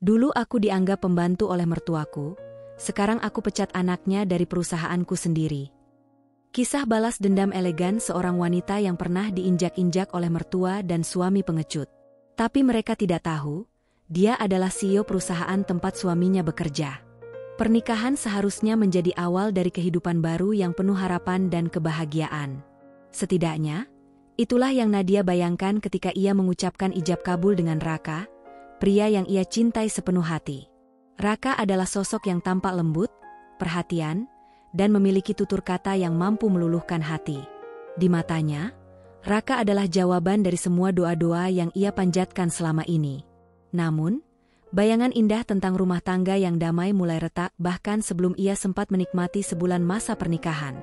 Dulu aku dianggap pembantu oleh mertuaku, sekarang aku pecat anaknya dari perusahaanku sendiri. Kisah balas dendam elegan seorang wanita yang pernah diinjak-injak oleh mertua dan suami pengecut. Tapi mereka tidak tahu, dia adalah CEO perusahaan tempat suaminya bekerja. Pernikahan seharusnya menjadi awal dari kehidupan baru yang penuh harapan dan kebahagiaan. Setidaknya, itulah yang Nadia bayangkan ketika ia mengucapkan ijab kabul dengan Raka, pria yang ia cintai sepenuh hati. Raka adalah sosok yang tampak lembut, perhatian, dan memiliki tutur kata yang mampu meluluhkan hati. Di matanya, Raka adalah jawaban dari semua doa-doa yang ia panjatkan selama ini. Namun, bayangan indah tentang rumah tangga yang damai mulai retak bahkan sebelum ia sempat menikmati sebulan masa pernikahan.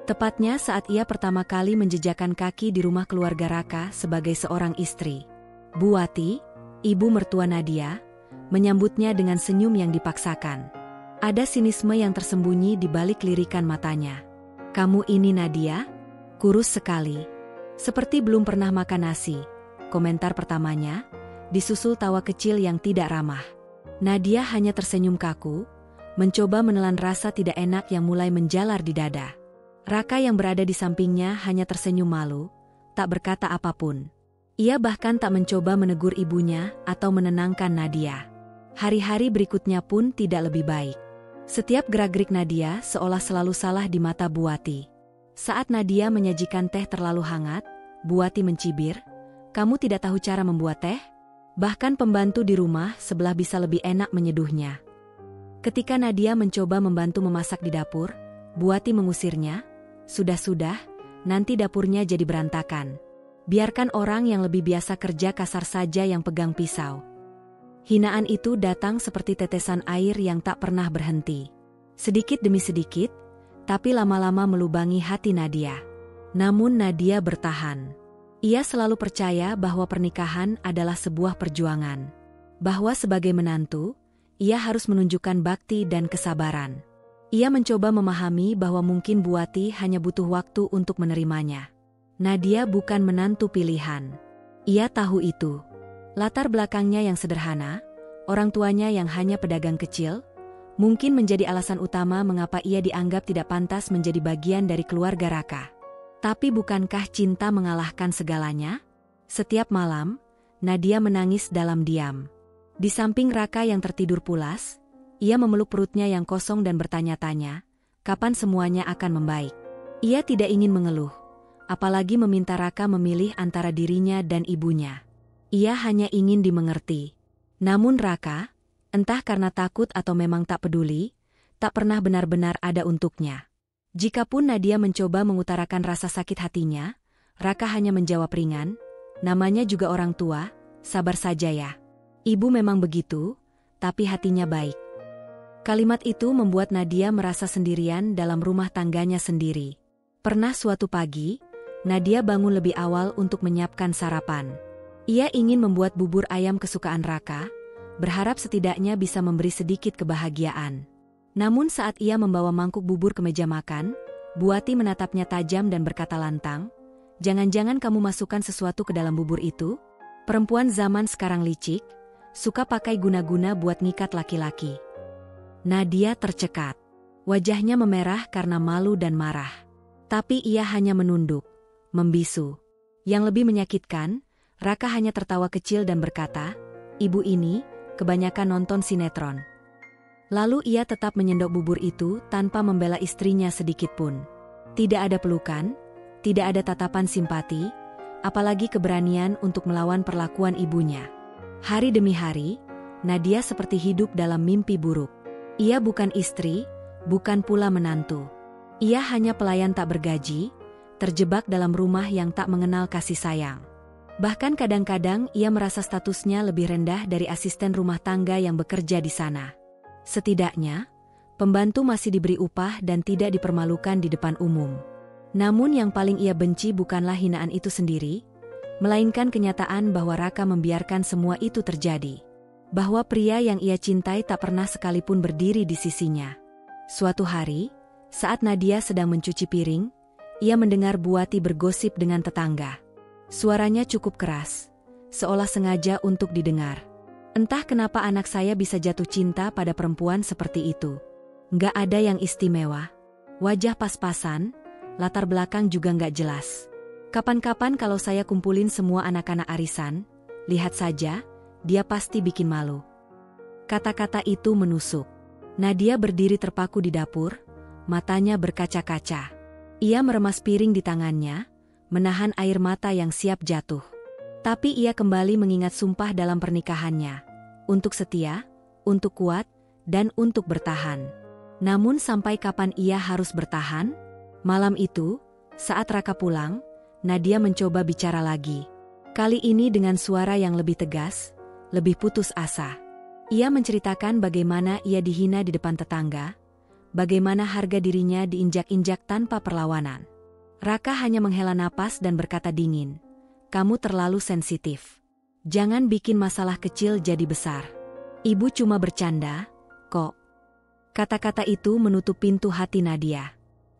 Tepatnya saat ia pertama kali menjejakkan kaki di rumah keluarga Raka sebagai seorang istri. Buati, ibu mertua Nadia, menyambutnya dengan senyum yang dipaksakan. Ada sinisme yang tersembunyi di balik lirikan matanya. "Kamu ini Nadia? Kurus sekali. Seperti belum pernah makan nasi," komentar pertamanya, disusul tawa kecil yang tidak ramah. Nadia hanya tersenyum kaku, mencoba menelan rasa tidak enak yang mulai menjalar di dada. Raka yang berada di sampingnya hanya tersenyum malu, tak berkata apapun. Ia bahkan tak mencoba menegur ibunya atau menenangkan Nadia. Hari-hari berikutnya pun tidak lebih baik. Setiap gerak-gerik Nadia seolah selalu salah di mata Buati. Saat Nadia menyajikan teh terlalu hangat, Buati mencibir, "Kamu tidak tahu cara membuat teh? Bahkan pembantu di rumah sebelah bisa lebih enak menyeduhnya." Ketika Nadia mencoba membantu memasak di dapur, Buati mengusirnya, "Sudah-sudah, nanti dapurnya jadi berantakan. Biarkan orang yang lebih biasa kerja kasar saja yang pegang pisau." Hinaan itu datang seperti tetesan air yang tak pernah berhenti. Sedikit demi sedikit, tapi lama-lama melubangi hati Nadia. Namun Nadia bertahan. Ia selalu percaya bahwa pernikahan adalah sebuah perjuangan. Bahwa sebagai menantu, ia harus menunjukkan bakti dan kesabaran. Ia mencoba memahami bahwa mungkin Buati hanya butuh waktu untuk menerimanya. Nadia bukan menantu pilihan. Ia tahu itu. Latar belakangnya yang sederhana, orang tuanya yang hanya pedagang kecil, mungkin menjadi alasan utama mengapa ia dianggap tidak pantas menjadi bagian dari keluarga Raka. Tapi bukankah cinta mengalahkan segalanya? Setiap malam, Nadia menangis dalam diam. Di samping Raka yang tertidur pulas, ia memeluk perutnya yang kosong dan bertanya-tanya, kapan semuanya akan membaik. Ia tidak ingin mengeluh, apalagi meminta Raka memilih antara dirinya dan ibunya. Ia hanya ingin dimengerti. Namun Raka, entah karena takut atau memang tak peduli, tak pernah benar-benar ada untuknya. Jikapun Nadia mencoba mengutarakan rasa sakit hatinya, Raka hanya menjawab ringan, "Namanya juga orang tua, sabar saja ya. Ibu memang begitu, tapi hatinya baik." Kalimat itu membuat Nadia merasa sendirian dalam rumah tangganya sendiri. Pernah suatu pagi, Nadia bangun lebih awal untuk menyiapkan sarapan. Ia ingin membuat bubur ayam kesukaan Raka, berharap setidaknya bisa memberi sedikit kebahagiaan. Namun saat ia membawa mangkuk bubur ke meja makan, Buati menatapnya tajam dan berkata lantang, "Jangan-jangan kamu masukkan sesuatu ke dalam bubur itu? Perempuan zaman sekarang licik, suka pakai guna-guna buat ngikat laki-laki." Nadia tercekat. Wajahnya memerah karena malu dan marah. Tapi ia hanya menunduk, membisu. Yang lebih menyakitkan, Raka hanya tertawa kecil dan berkata, "Ibu ini, kebanyakan nonton sinetron." Lalu ia tetap menyendok bubur itu tanpa membela istrinya sedikitpun. Tidak ada pelukan, tidak ada tatapan simpati, apalagi keberanian untuk melawan perlakuan ibunya. Hari demi hari, Nadia seperti hidup dalam mimpi buruk. Ia bukan istri, bukan pula menantu. Ia hanya pelayan tak bergaji, terjebak dalam rumah yang tak mengenal kasih sayang. Bahkan kadang-kadang ia merasa statusnya lebih rendah dari asisten rumah tangga yang bekerja di sana. Setidaknya, pembantu masih diberi upah dan tidak dipermalukan di depan umum. Namun yang paling ia benci bukanlah hinaan itu sendiri, melainkan kenyataan bahwa Raka membiarkan semua itu terjadi. Bahwa pria yang ia cintai tak pernah sekalipun berdiri di sisinya. Suatu hari, saat Nadia sedang mencuci piring, ia mendengar Buati bergosip dengan tetangga. Suaranya cukup keras, seolah sengaja untuk didengar. Entah kenapa anak saya bisa jatuh cinta pada perempuan seperti itu. Nggak ada yang istimewa. Wajah pas-pasan, latar belakang juga nggak jelas. Kapan-kapan kalau saya kumpulin semua anak-anak arisan, lihat saja, dia pasti bikin malu. Kata-kata itu menusuk. Nadia berdiri terpaku di dapur, matanya berkaca-kaca. Ia meremas piring di tangannya, menahan air mata yang siap jatuh. Tapi ia kembali mengingat sumpah dalam pernikahannya. Untuk setia, untuk kuat, dan untuk bertahan. Namun sampai kapan ia harus bertahan? Malam itu, saat Raka pulang, Nadia mencoba bicara lagi. Kali ini dengan suara yang lebih tegas, lebih putus asa. Ia menceritakan bagaimana ia dihina di depan tetangga, bagaimana harga dirinya diinjak-injak tanpa perlawanan. Raka hanya menghela napas dan berkata dingin, "Kamu terlalu sensitif. Jangan bikin masalah kecil jadi besar. Ibu cuma bercanda, kok." Kata-kata itu menutup pintu hati Nadia.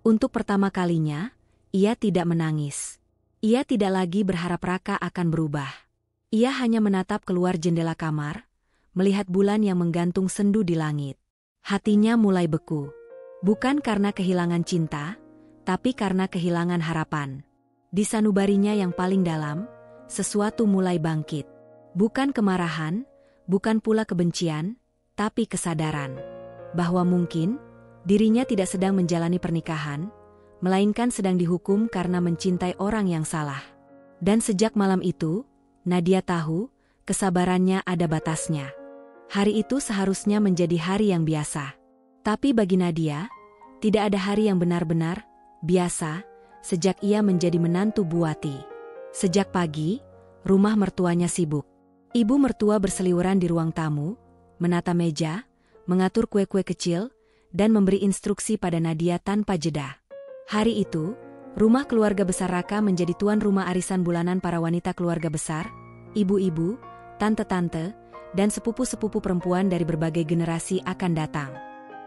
Untuk pertama kalinya, ia tidak menangis. Ia tidak lagi berharap Raka akan berubah. Ia hanya menatap keluar jendela kamar, melihat bulan yang menggantung sendu di langit. Hatinya mulai beku. Bukan karena kehilangan cinta, tapi karena kehilangan harapan. Di sanubarinya yang paling dalam, sesuatu mulai bangkit. Bukan kemarahan, bukan pula kebencian, tapi kesadaran. Bahwa mungkin, dirinya tidak sedang menjalani pernikahan, melainkan sedang dihukum karena mencintai orang yang salah. Dan sejak malam itu, Nadia tahu, kesabarannya ada batasnya. Hari itu seharusnya menjadi hari yang biasa. Tapi bagi Nadia, tidak ada hari yang benar-benar biasa sejak ia menjadi menantu Buati. Sejak pagi, rumah mertuanya sibuk. Ibu mertua berseliweran di ruang tamu, menata meja, mengatur kue-kue kecil, dan memberi instruksi pada Nadia tanpa jeda. Hari itu, rumah keluarga besar Raka menjadi tuan rumah arisan bulanan para wanita keluarga besar, ibu-ibu, tante-tante, dan sepupu-sepupu perempuan dari berbagai generasi akan datang.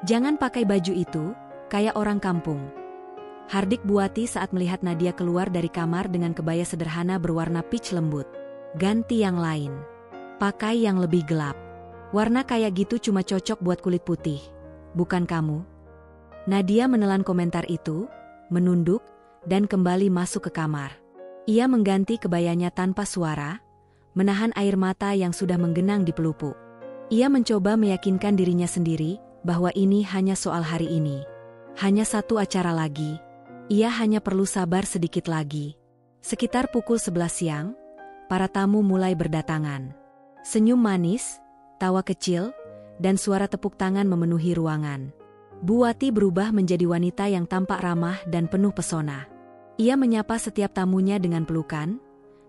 "Jangan pakai baju itu, kayak orang kampung," hardik Buati saat melihat Nadia keluar dari kamar dengan kebaya sederhana berwarna peach lembut. "Ganti yang lain. Pakai yang lebih gelap. Warna kayak gitu cuma cocok buat kulit putih, bukan kamu." Nadia menelan komentar itu, menunduk, dan kembali masuk ke kamar. Ia mengganti kebayanya tanpa suara, menahan air mata yang sudah menggenang di pelupuk. Ia mencoba meyakinkan dirinya sendiri bahwa ini hanya soal hari ini. Hanya satu acara lagi. Ia hanya perlu sabar sedikit lagi. Sekitar pukul 11 siang, para tamu mulai berdatangan. Senyum manis, tawa kecil, dan suara tepuk tangan memenuhi ruangan. Buati berubah menjadi wanita yang tampak ramah dan penuh pesona. Ia menyapa setiap tamunya dengan pelukan,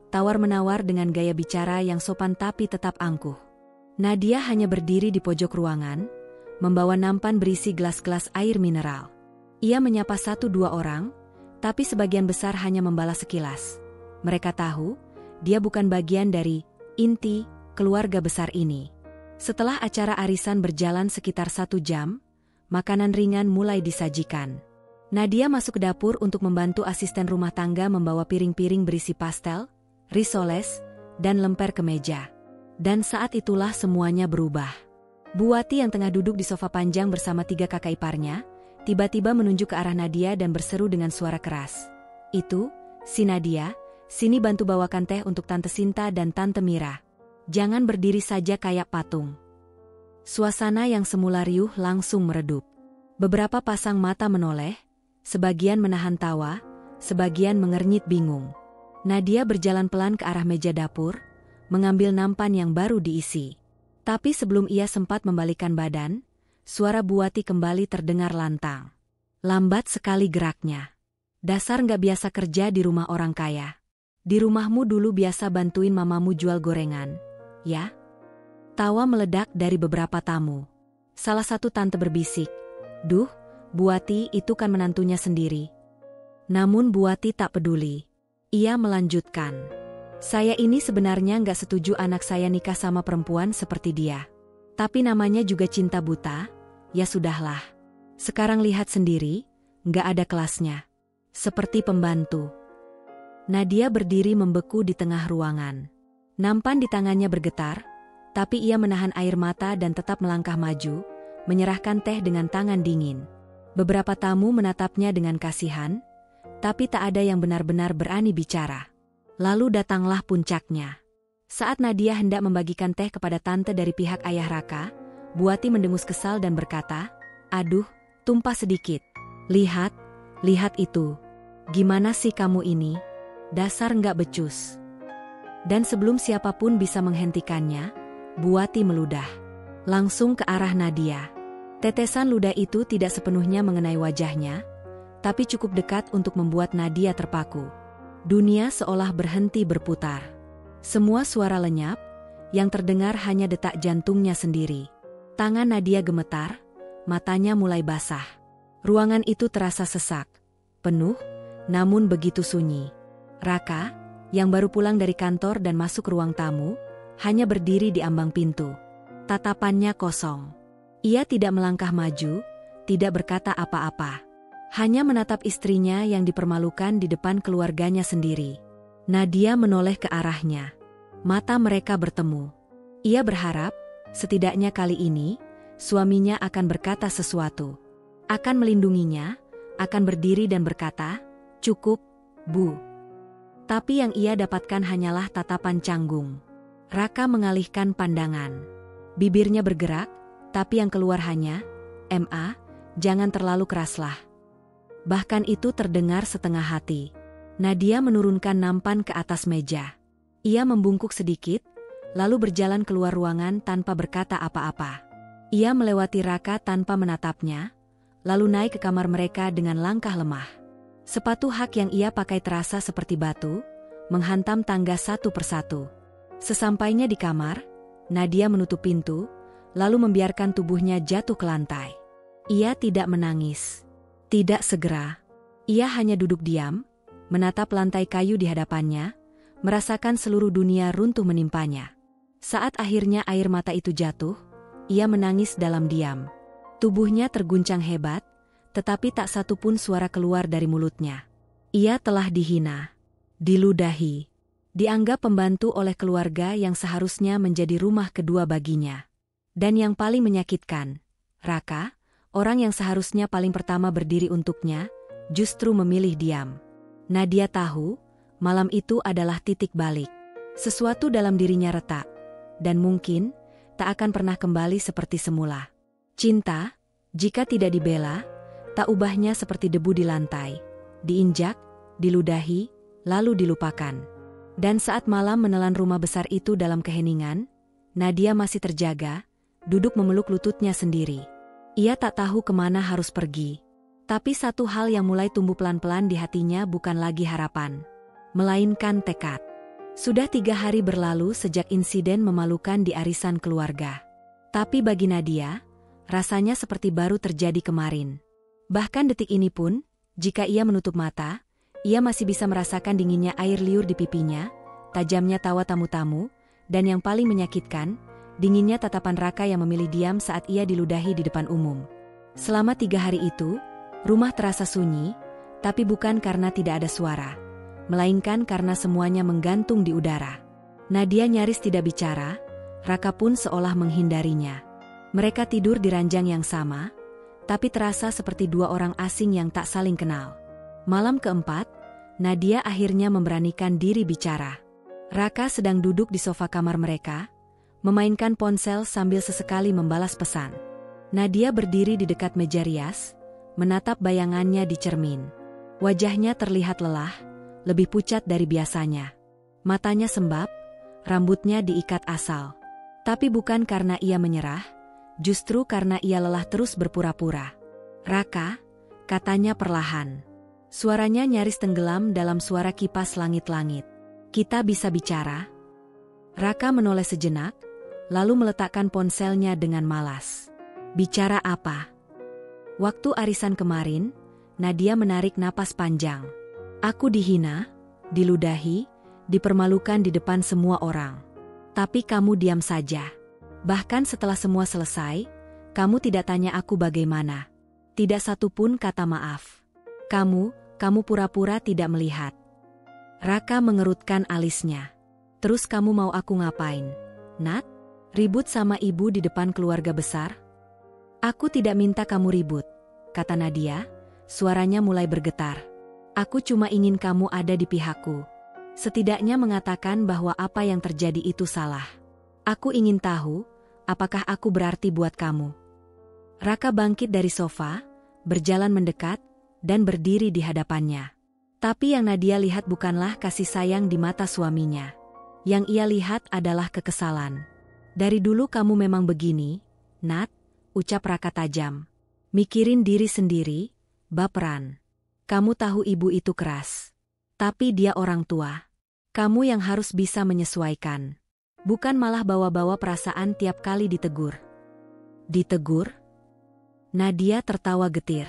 tawar-menawar dengan gaya bicara yang sopan tapi tetap angkuh. Nadia hanya berdiri di pojok ruangan, membawa nampan berisi gelas-gelas air mineral. Ia menyapa 1-2 orang, tapi sebagian besar hanya membalas sekilas. Mereka tahu, dia bukan bagian dari inti keluarga besar ini. Setelah acara arisan berjalan sekitar 1 jam, makanan ringan mulai disajikan. Nadia masuk ke dapur untuk membantu asisten rumah tangga membawa piring-piring berisi pastel, risoles, dan lemper ke meja. Dan saat itulah semuanya berubah. Buati yang tengah duduk di sofa panjang bersama 3 kakak iparnya, tiba-tiba menunjuk ke arah Nadia dan berseru dengan suara keras. "Itu, si Nadia, sini bantu bawakan teh untuk Tante Sinta dan Tante Mira. Jangan berdiri saja kayak patung." Suasana yang semula riuh langsung meredup. Beberapa pasang mata menoleh, sebagian menahan tawa, sebagian mengernyit bingung. Nadia berjalan pelan ke arah meja dapur, mengambil nampan yang baru diisi. Tapi sebelum ia sempat membalikkan badan, suara Buati kembali terdengar lantang. "Lambat sekali geraknya. Dasar nggak biasa kerja di rumah orang kaya. Di rumahmu dulu biasa bantuin mamamu jual gorengan, ya?" Tawa meledak dari beberapa tamu. Salah satu tante berbisik, "Duh, Buati itu kan menantunya sendiri." Namun Buati tak peduli. Ia melanjutkan, "Saya ini sebenarnya nggak setuju anak saya nikah sama perempuan seperti dia. Tapi namanya juga cinta buta, ya sudahlah. Sekarang lihat sendiri, nggak ada kelasnya. Seperti pembantu." Nadia berdiri membeku di tengah ruangan. Nampan di tangannya bergetar, Tapi ia menahan air mata dan tetap melangkah maju, menyerahkan teh dengan tangan dingin. Beberapa tamu menatapnya dengan kasihan, tapi tak ada yang benar-benar berani bicara. Lalu datanglah puncaknya. Saat Nadia hendak membagikan teh kepada tante dari pihak ayah Raka, Bu Ati mendengus kesal dan berkata, "Aduh, tumpah sedikit. Lihat, lihat itu. Gimana sih kamu ini? Dasar nggak becus." Dan sebelum siapapun bisa menghentikannya, Bu Ati meludah. Langsung ke arah Nadia. Tetesan ludah itu tidak sepenuhnya mengenai wajahnya, tapi cukup dekat untuk membuat Nadia terpaku. Dunia seolah berhenti berputar. Semua suara lenyap, yang terdengar hanya detak jantungnya sendiri. Tangan Nadia gemetar, matanya mulai basah. Ruangan itu terasa sesak, penuh, namun begitu sunyi. Raka, yang baru pulang dari kantor dan masuk ruang tamu, hanya berdiri di ambang pintu. Tatapannya kosong. Ia tidak melangkah maju, tidak berkata apa-apa. Hanya menatap istrinya yang dipermalukan di depan keluarganya sendiri. Nadia menoleh ke arahnya. Mata mereka bertemu. Ia berharap, setidaknya kali ini, suaminya akan berkata sesuatu. Akan melindunginya, akan berdiri dan berkata, "Cukup, Bu." Tapi yang ia dapatkan hanyalah tatapan canggung. Raka mengalihkan pandangan. Bibirnya bergerak, tapi yang keluar hanya, "Ma, jangan terlalu keraslah." Bahkan itu terdengar setengah hati. Nadia menurunkan nampan ke atas meja. Ia membungkuk sedikit, lalu berjalan keluar ruangan tanpa berkata apa-apa. Ia melewati Raka tanpa menatapnya, lalu naik ke kamar mereka dengan langkah lemah. Sepatu hak yang ia pakai terasa seperti batu, menghantam tangga satu persatu. Sesampainya di kamar, Nadia menutup pintu, lalu membiarkan tubuhnya jatuh ke lantai. Ia tidak menangis. Tidak segera. Ia hanya duduk diam, menatap lantai kayu di hadapannya, merasakan seluruh dunia runtuh menimpanya. Saat akhirnya air mata itu jatuh, ia menangis dalam diam. Tubuhnya terguncang hebat, tetapi tak satu pun suara keluar dari mulutnya. Ia telah dihina, diludahi, dianggap pembantu oleh keluarga yang seharusnya menjadi rumah kedua baginya. Dan yang paling menyakitkan, Raka, orang yang seharusnya paling pertama berdiri untuknya, justru memilih diam. Nadia tahu, malam itu adalah titik balik. Sesuatu dalam dirinya retak, dan mungkin tak akan pernah kembali seperti semula. Cinta, jika tidak dibela, tak ubahnya seperti debu di lantai, diinjak, diludahi, lalu dilupakan. Dan saat malam menelan rumah besar itu dalam keheningan, Nadia masih terjaga, duduk memeluk lututnya sendiri. Ia tak tahu kemana harus pergi. Tapi satu hal yang mulai tumbuh pelan-pelan di hatinya bukan lagi harapan, melainkan tekad. Sudah 3 hari berlalu sejak insiden memalukan di arisan keluarga. Tapi bagi Nadia, rasanya seperti baru terjadi kemarin. Bahkan detik ini pun, jika ia menutup mata, ia masih bisa merasakan dinginnya air liur di pipinya, tajamnya tawa tamu-tamu, dan yang paling menyakitkan, dinginnya tatapan Raka yang memilih diam saat ia diludahi di depan umum. Selama 3 hari itu, rumah terasa sunyi, tapi bukan karena tidak ada suara, melainkan karena semuanya menggantung di udara. Nadia nyaris tidak bicara, Raka pun seolah menghindarinya. Mereka tidur di ranjang yang sama, tapi terasa seperti 2 orang asing yang tak saling kenal. Malam keempat, Nadia akhirnya memberanikan diri bicara. Raka sedang duduk di sofa kamar mereka, memainkan ponsel sambil sesekali membalas pesan. Nadia berdiri di dekat meja rias, menatap bayangannya di cermin. Wajahnya terlihat lelah, lebih pucat dari biasanya. Matanya sembab, rambutnya diikat asal. Tapi bukan karena ia menyerah, justru karena ia lelah terus berpura-pura. "Raka," katanya perlahan. Suaranya nyaris tenggelam dalam suara kipas langit-langit. "Kita bisa bicara?" Raka menoleh sejenak, lalu meletakkan ponselnya dengan malas. "Bicara apa?" Waktu arisan kemarin, Nadia menarik napas panjang. "Aku dihina, diludahi, dipermalukan di depan semua orang. Tapi kamu diam saja. Bahkan setelah semua selesai, kamu tidak tanya aku bagaimana. Tidak satu pun kata maaf. Kamu pura-pura tidak melihat." Raka mengerutkan alisnya. "Terus kamu mau aku ngapain, Nat? Ribut sama ibu di depan keluarga besar? Aku tidak minta kamu ribut, kata Nadia, suaranya mulai bergetar. Aku cuma ingin kamu ada di pihakku. Setidaknya mengatakan bahwa apa yang terjadi itu salah. Aku ingin tahu, apakah aku berarti buat kamu. Raka bangkit dari sofa, berjalan mendekat, dan berdiri di hadapannya. Tapi yang Nadia lihat bukanlah kasih sayang di mata suaminya. Yang ia lihat adalah kekesalan. Dari dulu kamu memang begini, Nat, ucap Raka tajam. Mikirin diri sendiri, baperan. Kamu tahu ibu itu keras. Tapi dia orang tua. Kamu yang harus bisa menyesuaikan. Bukan malah bawa-bawa perasaan tiap kali ditegur. Ditegur? Nadia tertawa getir.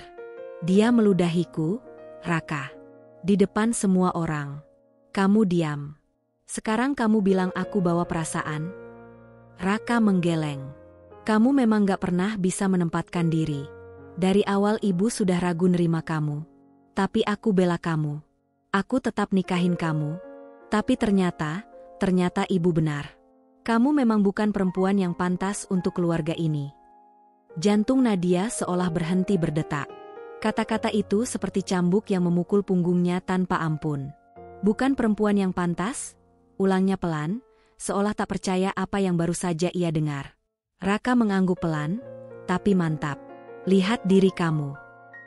Dia meludahiku, Raka. Di depan semua orang. Kamu diam. Sekarang kamu bilang aku bawa perasaan? Raka menggeleng. Kamu memang gak pernah bisa menempatkan diri. Dari awal ibu sudah ragu nerima kamu. Tapi aku bela kamu. Aku tetap nikahin kamu. Tapi ternyata ibu benar. Kamu memang bukan perempuan yang pantas untuk keluarga ini. Jantung Nadia seolah berhenti berdetak. Kata-kata itu seperti cambuk yang memukul punggungnya tanpa ampun. Bukan perempuan yang pantas? Ulangnya pelan, seolah tak percaya apa yang baru saja ia dengar. Raka mengangguk pelan, tapi mantap. Lihat diri kamu.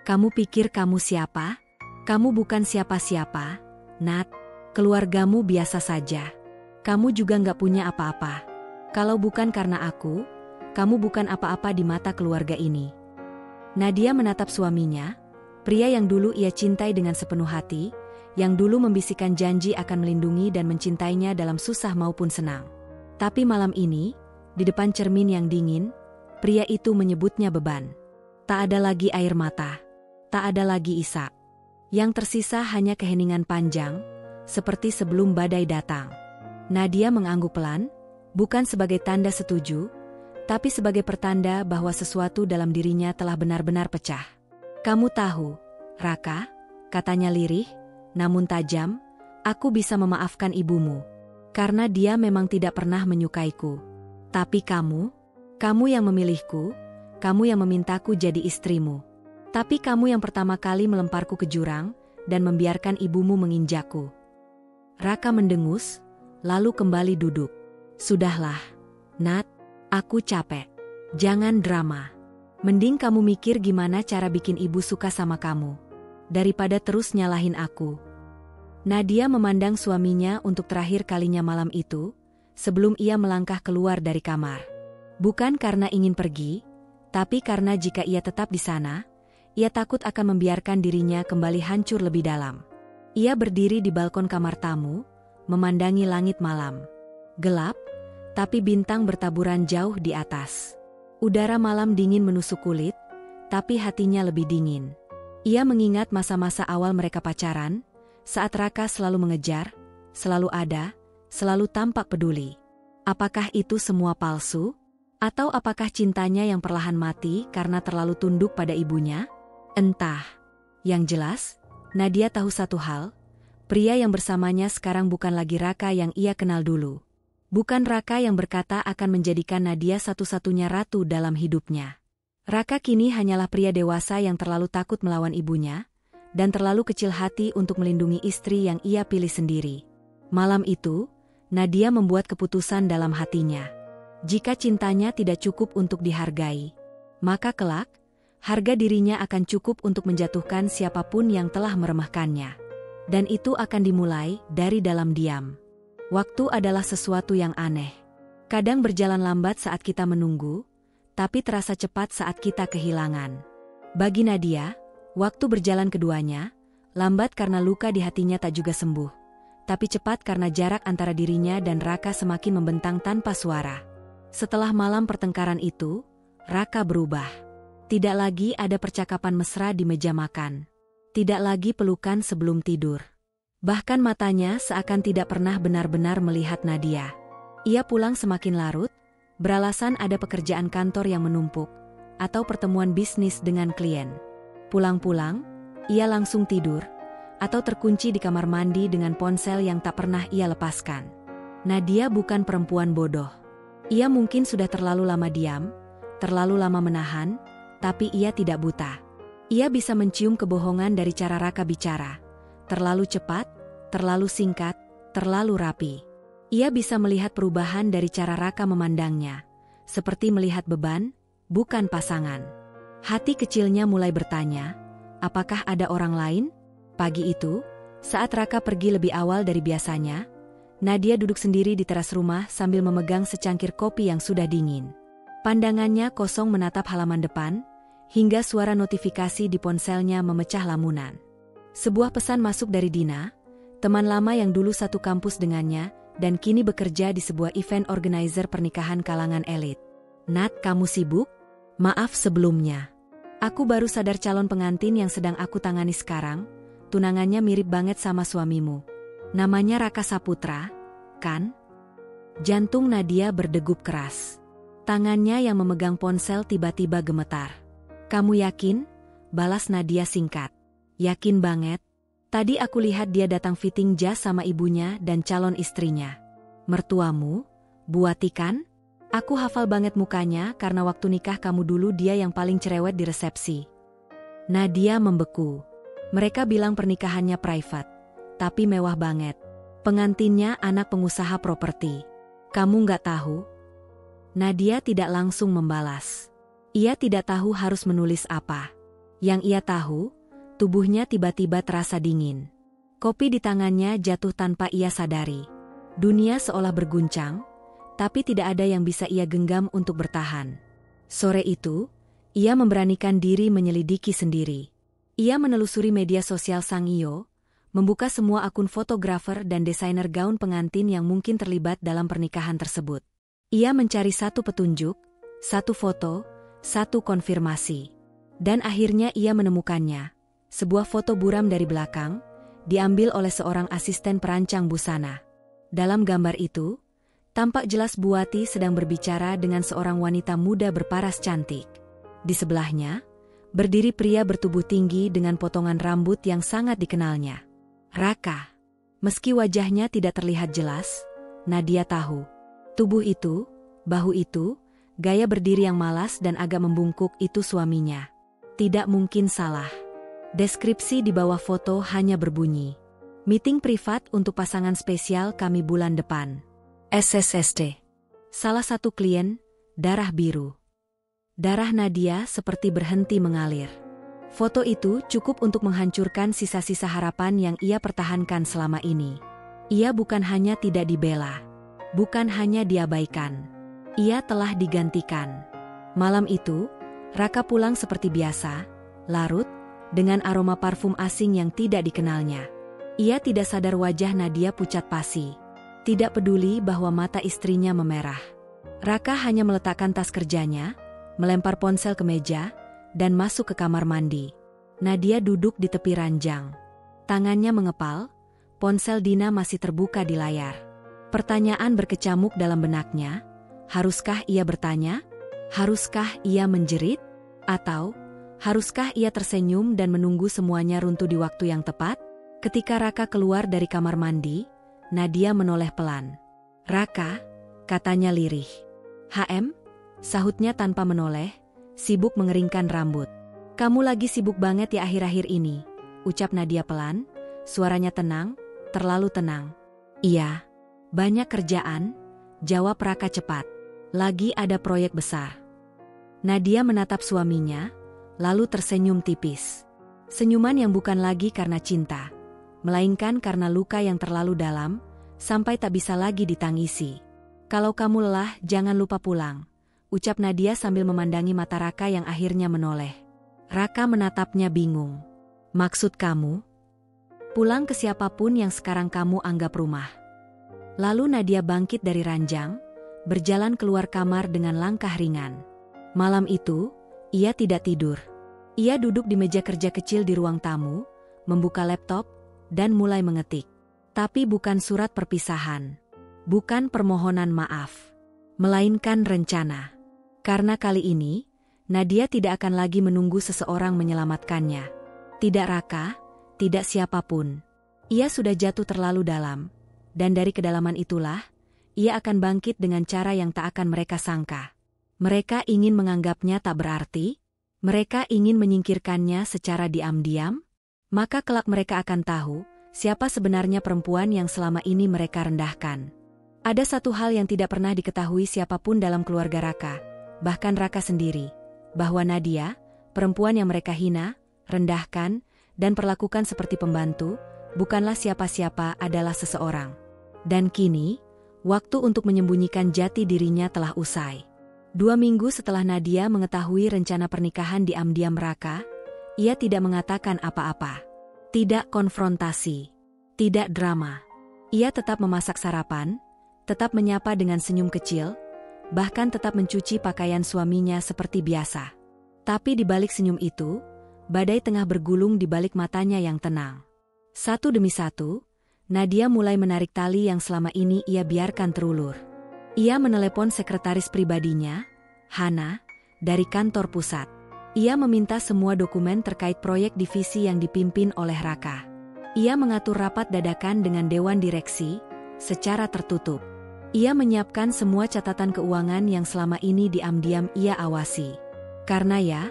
Kamu pikir kamu siapa? Kamu bukan siapa-siapa, Nat. Keluargamu biasa saja. Kamu juga nggak punya apa-apa. Kalau bukan karena aku, kamu bukan apa-apa di mata keluarga ini. Nadia menatap suaminya, pria yang dulu ia cintai dengan sepenuh hati, yang dulu membisikkan janji akan melindungi dan mencintainya dalam susah maupun senang. Tapi malam ini, di depan cermin yang dingin, pria itu menyebutnya beban. Tak ada lagi air mata. Tak ada lagi isak. Yang tersisa hanya keheningan panjang, seperti sebelum badai datang. Nadia mengangguk pelan, bukan sebagai tanda setuju, tapi sebagai pertanda bahwa sesuatu dalam dirinya telah benar-benar pecah. Kamu tahu, Raka, katanya lirih, namun tajam, aku bisa memaafkan ibumu. Karena dia memang tidak pernah menyukaiku. Tapi kamu yang memilihku, kamu yang memintaku jadi istrimu. Tapi kamu yang pertama kali melemparku ke jurang, dan membiarkan ibumu menginjakku. Raka mendengus, lalu kembali duduk. Sudahlah, Nat. Aku capek. Jangan drama. Mending kamu mikir gimana cara bikin ibu suka sama kamu. Daripada terus nyalahin aku. Nadia memandang suaminya untuk terakhir kalinya malam itu, sebelum ia melangkah keluar dari kamar. Bukan karena ingin pergi, tapi karena jika ia tetap di sana, ia takut akan membiarkan dirinya kembali hancur lebih dalam. Ia berdiri di balkon kamar tamu, memandangi langit malam. Gelap, tapi bintang bertaburan jauh di atas. Udara malam dingin menusuk kulit, tapi hatinya lebih dingin. Ia mengingat masa-masa awal mereka pacaran, saat Raka selalu mengejar, selalu ada, selalu tampak peduli. Apakah itu semua palsu? Atau apakah cintanya yang perlahan mati karena terlalu tunduk pada ibunya? Entah. Yang jelas, Nadia tahu satu hal, pria yang bersamanya sekarang bukan lagi Raka yang ia kenal dulu. Bukan Raka yang berkata akan menjadikan Nadia satu-satunya ratu dalam hidupnya. Raka kini hanyalah pria dewasa yang terlalu takut melawan ibunya, dan terlalu kecil hati untuk melindungi istri yang ia pilih sendiri. Malam itu, Nadia membuat keputusan dalam hatinya. Jika cintanya tidak cukup untuk dihargai, maka kelak, harga dirinya akan cukup untuk menjatuhkan siapapun yang telah meremehkannya. Dan itu akan dimulai dari dalam diam. Waktu adalah sesuatu yang aneh. Kadang berjalan lambat saat kita menunggu, tapi terasa cepat saat kita kehilangan. Bagi Nadia, waktu berjalan keduanya, lambat karena luka di hatinya tak juga sembuh, tapi cepat karena jarak antara dirinya dan Raka semakin membentang tanpa suara. Setelah malam pertengkaran itu, Raka berubah. Tidak lagi ada percakapan mesra di meja makan. Tidak lagi pelukan sebelum tidur. Bahkan matanya seakan tidak pernah benar-benar melihat Nadia. Ia pulang semakin larut, beralasan ada pekerjaan kantor yang menumpuk, atau pertemuan bisnis dengan klien. Pulang-pulang, ia langsung tidur, atau terkunci di kamar mandi dengan ponsel yang tak pernah ia lepaskan. Nadia bukan perempuan bodoh. Ia mungkin sudah terlalu lama diam, terlalu lama menahan, tapi ia tidak buta. Ia bisa mencium kebohongan dari cara Raka bicara. Terlalu cepat, terlalu singkat, terlalu rapi. Ia bisa melihat perubahan dari cara Raka memandangnya, seperti melihat beban, bukan pasangan. Hati kecilnya mulai bertanya, apakah ada orang lain? Pagi itu, saat Raka pergi lebih awal dari biasanya, Nadia duduk sendiri di teras rumah sambil memegang secangkir kopi yang sudah dingin. Pandangannya kosong menatap halaman depan, hingga suara notifikasi di ponselnya memecah lamunan. Sebuah pesan masuk dari Dina, teman lama yang dulu satu kampus dengannya, dan kini bekerja di sebuah event organizer pernikahan kalangan elit. Nat, kamu sibuk? Maaf sebelumnya. Aku baru sadar calon pengantin yang sedang aku tangani sekarang, tunangannya mirip banget sama suamimu. Namanya Raka Saputra, kan? Jantung Nadia berdegup keras. Tangannya yang memegang ponsel tiba-tiba gemetar. Kamu yakin? Balas Nadia singkat. Yakin banget. Tadi aku lihat dia datang fitting jas sama ibunya dan calon istrinya. Mertuamu? Buati kan? Aku hafal banget mukanya karena waktu nikah kamu dulu dia yang paling cerewet di resepsi. Nadia membeku. Mereka bilang pernikahannya private. Tapi mewah banget. Pengantinnya anak pengusaha properti. Kamu nggak tahu? Nadia tidak langsung membalas. Ia tidak tahu harus menulis apa. Yang ia tahu, tubuhnya tiba-tiba terasa dingin. Kopi di tangannya jatuh tanpa ia sadari. Dunia seolah berguncang, tapi tidak ada yang bisa ia genggam untuk bertahan. Sore itu, ia memberanikan diri menyelidiki sendiri. Ia menelusuri media sosial Sang Iyo, membuka semua akun fotografer dan desainer gaun pengantin yang mungkin terlibat dalam pernikahan tersebut. Ia mencari satu petunjuk, satu foto, satu konfirmasi. Dan akhirnya ia menemukannya. Sebuah foto buram dari belakang, diambil oleh seorang asisten perancang busana. Dalam gambar itu, tampak jelas Buati sedang berbicara dengan seorang wanita muda berparas cantik. Di sebelahnya, berdiri pria bertubuh tinggi dengan potongan rambut yang sangat dikenalnya. Raka. Meski wajahnya tidak terlihat jelas, Nadia tahu. Tubuh itu, bahu itu, gaya berdiri yang malas dan agak membungkuk itu suaminya. Tidak mungkin salah. Deskripsi di bawah foto hanya berbunyi. Meeting privat untuk pasangan spesial kami bulan depan. SSSD. Salah satu klien, darah biru. Darah Nadia seperti berhenti mengalir. Foto itu cukup untuk menghancurkan sisa-sisa harapan yang ia pertahankan selama ini. Ia bukan hanya tidak dibela, bukan hanya diabaikan. Ia telah digantikan. Malam itu, Raka pulang seperti biasa, larut, dengan aroma parfum asing yang tidak dikenalnya. Ia tidak sadar wajah Nadia pucat pasi. Tidak peduli bahwa mata istrinya memerah. Raka hanya meletakkan tas kerjanya, melempar ponsel ke meja, dan masuk ke kamar mandi. Nadia duduk di tepi ranjang. Tangannya mengepal, ponsel Dina masih terbuka di layar. Pertanyaan berkecamuk dalam benaknya. Haruskah ia bertanya? Haruskah ia menjerit? Atau, haruskah ia tersenyum dan menunggu semuanya runtuh di waktu yang tepat? Ketika Raka keluar dari kamar mandi, Nadia menoleh pelan. Raka, katanya lirih. HM, sahutnya tanpa menoleh, sibuk mengeringkan rambut. Kamu lagi sibuk banget ya akhir-akhir ini, ucap Nadia pelan, suaranya tenang, terlalu tenang. Iya, banyak kerjaan, jawab Raka cepat. Lagi ada proyek besar. Nadia menatap suaminya, lalu tersenyum tipis. Senyuman yang bukan lagi karena cinta, melainkan karena luka yang terlalu dalam, sampai tak bisa lagi ditangisi. Kalau kamu lelah, jangan lupa pulang, ucap Nadia sambil memandangi mata Raka yang akhirnya menoleh. Raka menatapnya bingung. Maksud kamu? Pulang ke siapapun yang sekarang kamu anggap rumah. Lalu Nadia bangkit dari ranjang, berjalan keluar kamar dengan langkah ringan. Malam itu, ia tidak tidur. Ia duduk di meja kerja kecil di ruang tamu, membuka laptop, dan mulai mengetik. Tapi bukan surat perpisahan. Bukan permohonan maaf. Melainkan rencana. Karena kali ini, Nadia tidak akan lagi menunggu seseorang menyelamatkannya. Tidak Raka, tidak siapapun. Ia sudah jatuh terlalu dalam. Dan dari kedalaman itulah, ia akan bangkit dengan cara yang tak akan mereka sangka. Mereka ingin menganggapnya tak berarti, mereka ingin menyingkirkannya secara diam-diam, maka kelak mereka akan tahu siapa sebenarnya perempuan yang selama ini mereka rendahkan. Ada satu hal yang tidak pernah diketahui siapapun dalam keluarga Raka, bahkan Raka sendiri, bahwa Nadia, perempuan yang mereka hina, rendahkan, dan perlakukan seperti pembantu, bukanlah siapa-siapa, adalah seseorang. Dan kini, waktu untuk menyembunyikan jati dirinya telah usai. 2 minggu setelah Nadia mengetahui rencana pernikahan diam-diam Raka, ia tidak mengatakan apa-apa. Tidak konfrontasi. Tidak drama. Ia tetap memasak sarapan, tetap menyapa dengan senyum kecil, bahkan tetap mencuci pakaian suaminya seperti biasa. Tapi di balik senyum itu, badai tengah bergulung di balik matanya yang tenang. Satu demi satu, Nadia mulai menarik tali yang selama ini ia biarkan terulur. Ia menelepon sekretaris pribadinya, Hana, dari kantor pusat. Ia meminta semua dokumen terkait proyek divisi yang dipimpin oleh Raka. Ia mengatur rapat dadakan dengan dewan direksi, secara tertutup. Ia menyiapkan semua catatan keuangan yang selama ini diam-diam ia awasi. Karena ya,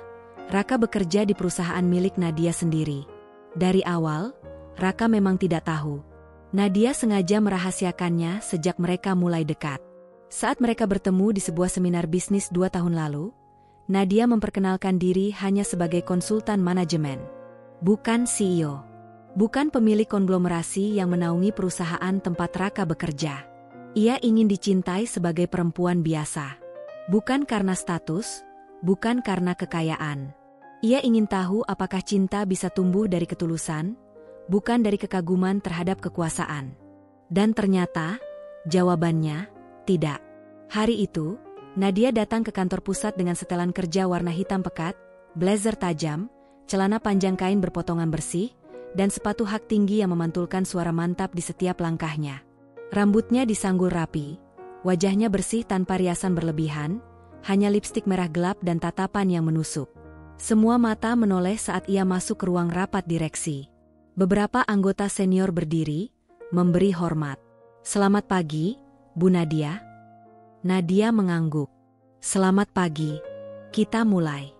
Raka bekerja di perusahaan milik Nadia sendiri. Dari awal, Raka memang tidak tahu. Nadia sengaja merahasiakannya sejak mereka mulai dekat. Saat mereka bertemu di sebuah seminar bisnis 2 tahun lalu, Nadia memperkenalkan diri hanya sebagai konsultan manajemen. Bukan CEO. Bukan pemilik konglomerasi yang menaungi perusahaan tempat Raka bekerja. Ia ingin dicintai sebagai perempuan biasa. Bukan karena status, bukan karena kekayaan. Ia ingin tahu apakah cinta bisa tumbuh dari ketulusan, bukan dari kekaguman terhadap kekuasaan. Dan ternyata, jawabannya, tidak. Hari itu, Nadia datang ke kantor pusat dengan setelan kerja warna hitam pekat, blazer tajam, celana panjang kain berpotongan bersih, dan sepatu hak tinggi yang memantulkan suara mantap di setiap langkahnya. Rambutnya disanggul rapi, wajahnya bersih tanpa riasan berlebihan, hanya lipstik merah gelap dan tatapan yang menusuk. Semua mata menoleh saat ia masuk ke ruang rapat direksi. Beberapa anggota senior berdiri, memberi hormat. "Selamat pagi, Bu Nadia." Nadia mengangguk. "Selamat pagi. Kita mulai."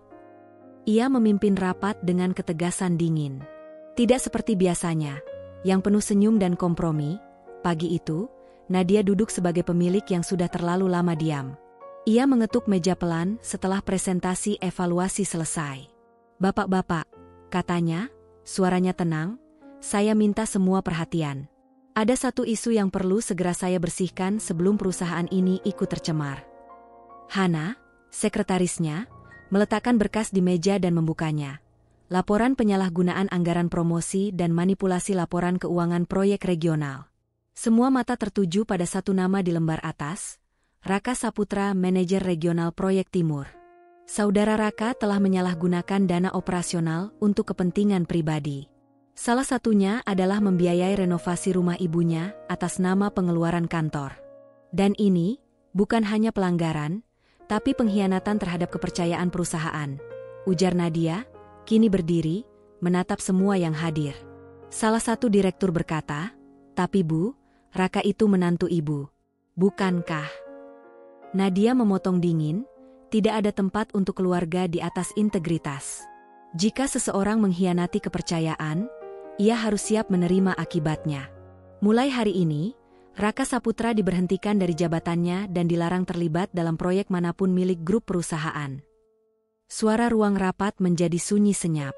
Ia memimpin rapat dengan ketegasan dingin. Tidak seperti biasanya, yang penuh senyum dan kompromi. Pagi itu, Nadia duduk sebagai pemilik yang sudah terlalu lama diam. Ia mengetuk meja pelan setelah presentasi evaluasi selesai. "Bapak-bapak," katanya, suaranya tenang, "saya minta semua perhatian. Ada satu isu yang perlu segera saya bersihkan sebelum perusahaan ini ikut tercemar." Hana, sekretarisnya, meletakkan berkas di meja dan membukanya. Laporan penyalahgunaan anggaran promosi dan manipulasi laporan keuangan proyek regional. Semua mata tertuju pada satu nama di lembar atas, Raka Saputra, manajer regional proyek Timur. Saudara Raka telah menyalahgunakan dana operasional untuk kepentingan pribadi. Salah satunya adalah membiayai renovasi rumah ibunya atas nama pengeluaran kantor. Dan ini bukan hanya pelanggaran, tapi pengkhianatan terhadap kepercayaan perusahaan, ujar Nadia, kini berdiri, menatap semua yang hadir. Salah satu direktur berkata, "Tapi Bu, Raka itu menantu Ibu, bukankah?" Nadia memotong dingin, tidak ada tempat untuk keluarga di atas integritas. Jika seseorang mengkhianati kepercayaan, ia harus siap menerima akibatnya. Mulai hari ini, Raka Saputra diberhentikan dari jabatannya dan dilarang terlibat dalam proyek manapun milik grup perusahaan. Suara ruang rapat menjadi sunyi senyap.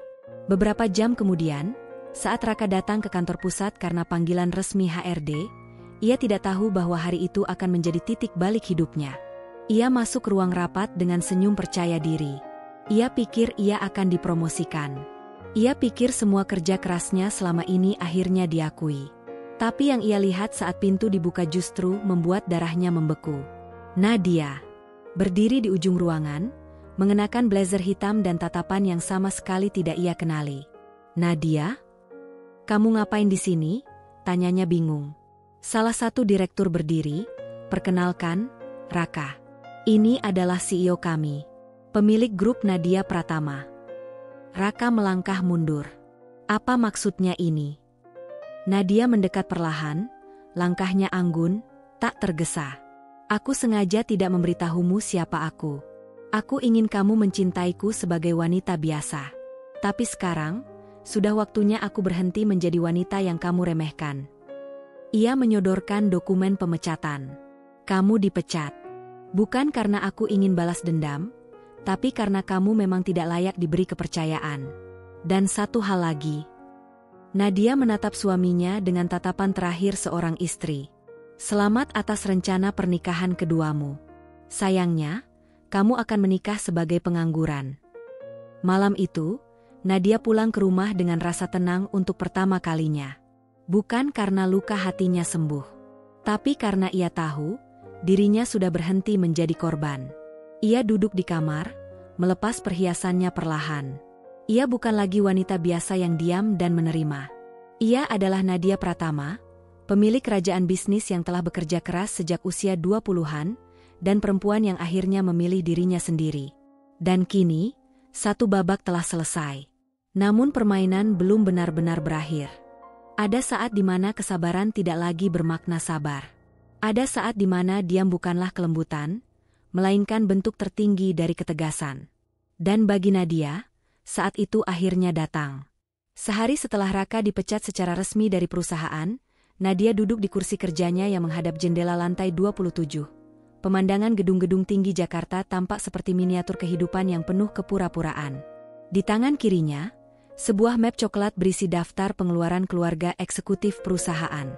Beberapa jam kemudian, saat Raka datang ke kantor pusat karena panggilan resmi HRD, ia tidak tahu bahwa hari itu akan menjadi titik balik hidupnya. Ia masuk ke ruang rapat dengan senyum percaya diri. Ia pikir ia akan dipromosikan. Ia pikir semua kerja kerasnya selama ini akhirnya diakui. Tapi yang ia lihat saat pintu dibuka justru membuat darahnya membeku. Nadia berdiri di ujung ruangan, mengenakan blazer hitam dan tatapan yang sama sekali tidak ia kenali. "Nadia? Kamu ngapain di sini?" tanyanya bingung. Salah satu direktur berdiri, "Perkenalkan, Raka. Ini adalah CEO kami, pemilik grup Nadia Pratama." Raka melangkah mundur. "Apa maksudnya ini?" Nadia mendekat perlahan, langkahnya anggun, Tak tergesa. Aku sengaja tidak memberitahumu siapa aku. Aku ingin kamu mencintaiku sebagai wanita biasa. Tapi sekarang, sudah waktunya aku berhenti menjadi wanita yang kamu remehkan. Ia menyodorkan dokumen pemecatan. Kamu dipecat. Bukan karena aku ingin balas dendam, tapi karena kamu memang tidak layak diberi kepercayaan. Dan satu hal lagi. Nadia menatap suaminya dengan tatapan terakhir seorang istri. Selamat atas rencana pernikahan keduamu. Sayangnya, kamu akan menikah sebagai pengangguran. Malam itu, Nadia pulang ke rumah dengan rasa tenang untuk pertama kalinya. Bukan karena luka hatinya sembuh, tapi karena ia tahu, dirinya sudah berhenti menjadi korban. Ia duduk di kamar, melepas perhiasannya perlahan. Ia bukan lagi wanita biasa yang diam dan menerima. Ia adalah Nadia Pratama, pemilik kerajaan bisnis yang telah bekerja keras sejak usia 20-an, dan perempuan yang akhirnya memilih dirinya sendiri. Dan kini, satu babak telah selesai. Namun permainan belum benar-benar berakhir. Ada saat di mana kesabaran tidak lagi bermakna sabar. Ada saat di mana diam bukanlah kelembutan, melainkan bentuk tertinggi dari ketegasan. Dan bagi Nadia, saat itu akhirnya datang. Sehari setelah Raka dipecat secara resmi dari perusahaan, Nadia duduk di kursi kerjanya yang menghadap jendela lantai 27. Pemandangan gedung-gedung tinggi Jakarta tampak seperti miniatur kehidupan yang penuh kepura-puraan. Di tangan kirinya, sebuah map coklat berisi daftar pengeluaran keluarga eksekutif perusahaan.